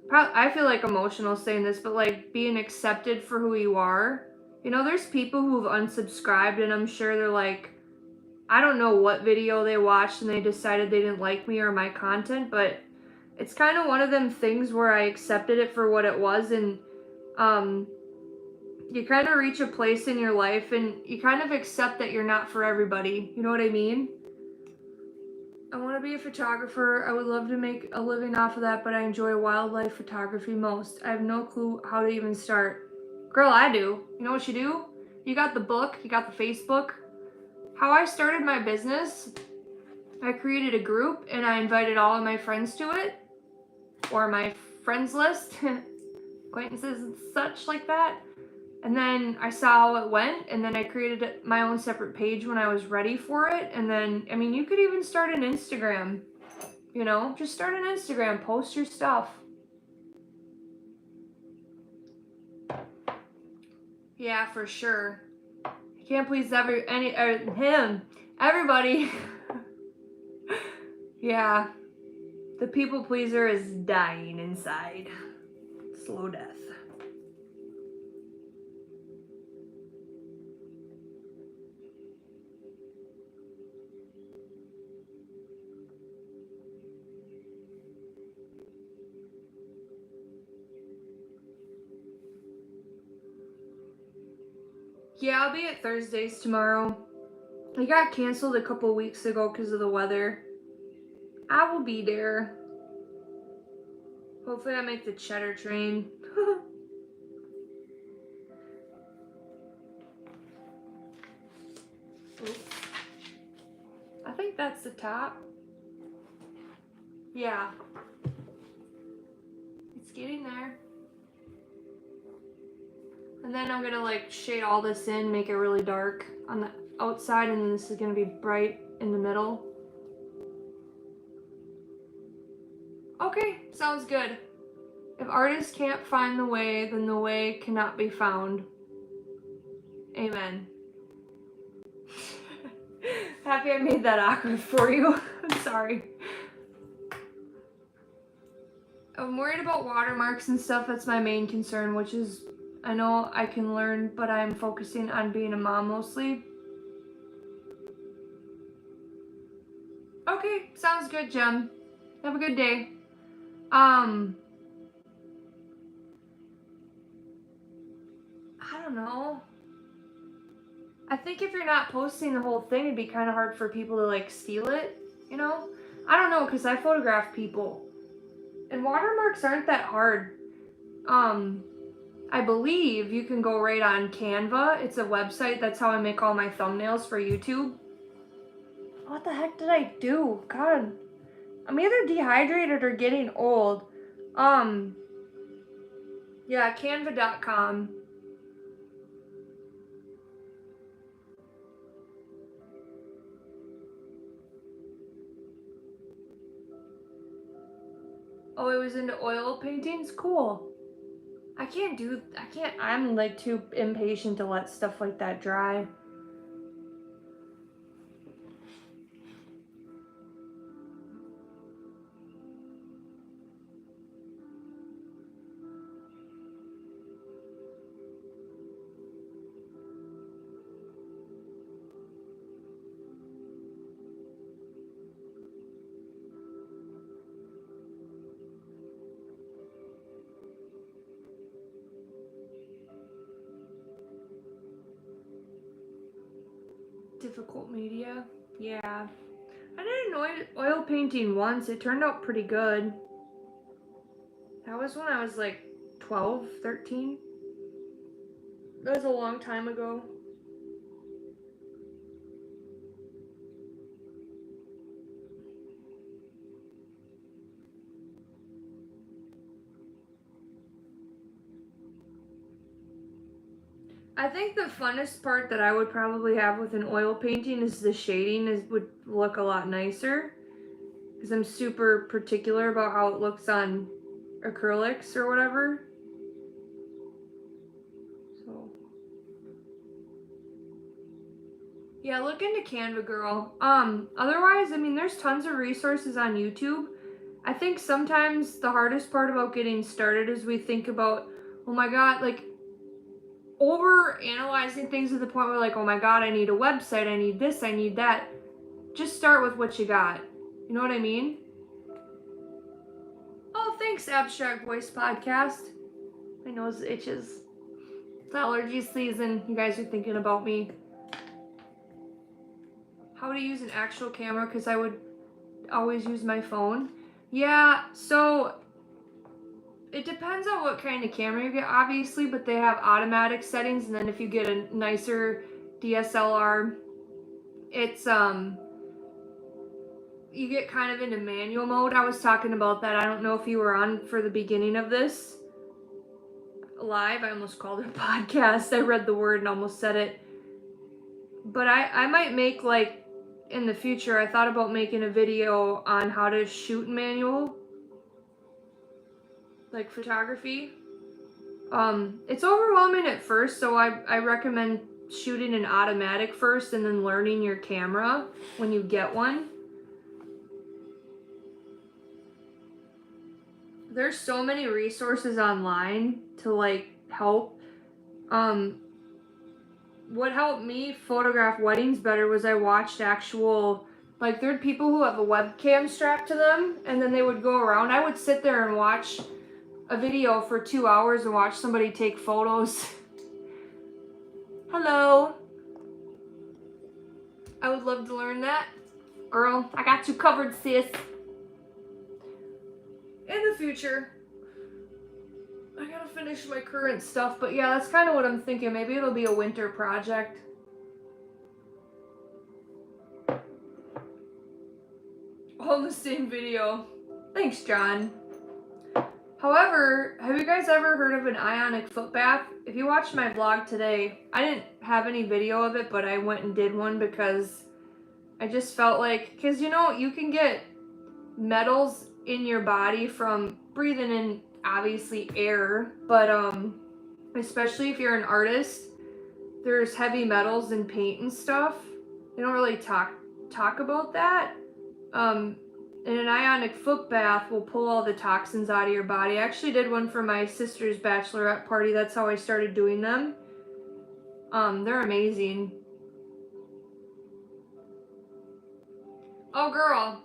I feel like emotional saying this, but like being accepted for who you are. You know, there's people who've unsubscribed, and I'm sure they're like, I don't know what video they watched and they decided they didn't like me or my content, but it's kind of one of them things where I accepted it for what it was, and you kind of reach a place in your life and you kind of accept that you're not for everybody. You know what I mean? I want to be a photographer. I would love to make a living off of that, but I enjoy wildlife photography most. I have no clue how to even start. Girl, I do. You know what you do? You got the book, you got the Facebook. How I started my business, I created a group and I invited all of my friends to it, or my friends list, acquaintances and such like that. And then I saw how it went, and then I created my own separate page when I was ready for it. And then, I mean, you could even start an Instagram, you know, just start an Instagram, post your stuff. Yeah, for sure. I can't please everybody. Yeah, the people pleaser is dying inside. Slow death. Yeah, I'll be at Thursdays tomorrow. It got canceled a couple weeks ago because of the weather. I will be there. Hopefully I make the cheddar train. Oops. I think that's the top. Yeah. It's getting there. And then I'm gonna like shade all this in, make it really dark on the outside, and then this is gonna be bright in the middle. Okay, sounds good. If artists can't find the way, then the way cannot be found. Amen. Happy I made that awkward for you. I'm sorry. I'm worried about watermarks and stuff. That's my main concern, which is I know I can learn, but I'm focusing on being a mom mostly. Okay, sounds good, Jem. Have a good day. I don't know. I think if you're not posting the whole thing, it'd be kind of hard for people to like steal it, you know? I don't know, because I photograph people. And watermarks aren't that hard. I believe you can go right on Canva. It's a website. That's how I make all my thumbnails for YouTube. What the heck did I do? God. I'm either dehydrated or getting old. Yeah, canva.com. Oh, it was into oil paintings? Cool. I'm like too impatient to let stuff like that dry. Difficult media? Yeah. I did an oil painting once. It turned out pretty good. That was when I was like 12, 13. That was a long time ago. I think the funnest part that I would probably have with an oil painting is the shading would look a lot nicer. Because I'm super particular about how it looks on acrylics or whatever. So yeah, look into Canva, girl. Otherwise, I mean, there's tons of resources on YouTube. I think sometimes the hardest part about getting started is we think about, oh my god, like over analyzing things to the point where like, oh my god, I need a website, I need this, I need that. Just start with what you got. You know what I mean? Oh, thanks, Abstract Voice Podcast. My nose itches. It's allergy season. You guys are thinking about me. How to use an actual camera, because I would always use my phone. Yeah, so it depends on what kind of camera you get, obviously, but they have automatic settings, and then if you get a nicer DSLR, it's you get kind of into manual mode. I was talking about that. I don't know if you were on for the beginning of this live. I almost called it a podcast. I read the word and almost said it. But I might make, like, in the future, I thought about making a video on how to shoot manual, like photography. It's overwhelming at first, so I recommend shooting an automatic first and then learning your camera when you get one. There's so many resources online to like help. What helped me photograph weddings better was I watched actual, like, there'd people who have a webcam strapped to them, and then they would go around. I would sit there and watch a video for 2 hours and watch somebody take photos. Hello, Hello. I would love to learn that. Girl, I got you covered, sis. In the future. I gotta finish my current stuff, but yeah, that's kind of what I'm thinking. Maybe it'll be a winter project. All in the same video. Thanks, John. However, have you guys ever heard of an ionic foot bath? If you watched my vlog today, I didn't have any video of it, but I went and did one because I just felt like, because you know, you can get metals in your body from breathing in obviously air, but especially if you're an artist, there's heavy metals in paint and stuff. They don't really talk about that. And an ionic foot bath will pull all the toxins out of your body. I actually did one for my sister's bachelorette party. That's how I started doing them. They're amazing. Oh girl,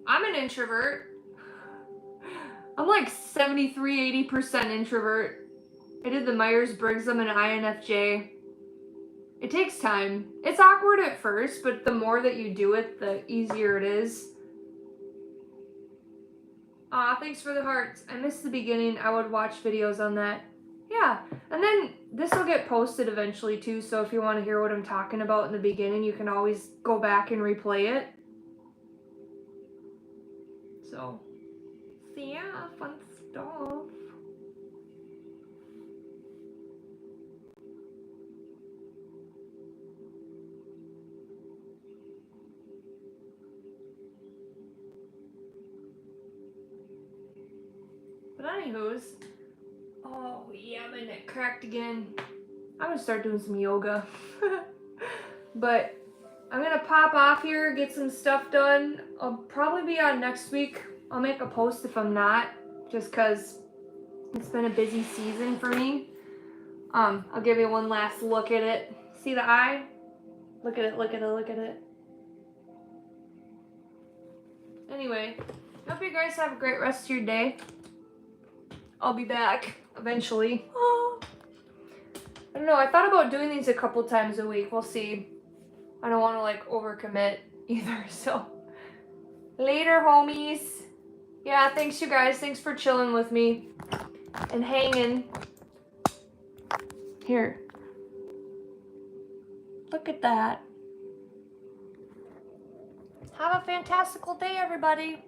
I'm an introvert. I'm like 73-80% introvert. I did the Myers-Briggs, I'm an INFJ. It takes time. It's awkward at first, but the more that you do it, the easier it is. Aw, thanks for the hearts. I missed the beginning. I would watch videos on that. Yeah, and then this will get posted eventually too, so if you want to hear what I'm talking about in the beginning, you can always go back and replay it. So yeah, fun stuff. But anywho's, oh yeah, my neck cracked again. I'm gonna start doing some yoga. But I'm gonna pop off here, get some stuff done. I'll probably be on next week. I'll make a post if I'm not, just cause it's been a busy season for me. I'll give you one last look at it. See the eye? Look at it, look at it, look at it. Anyway, hope you guys have a great rest of your day. I'll be back eventually. Oh. I don't know, I thought about doing these a couple times a week. We'll see. I don't want to like overcommit either, so. Later, homies. Yeah, thanks you guys. Thanks for chilling with me and hanging. Here. Look at that. Have a fantastical day, everybody.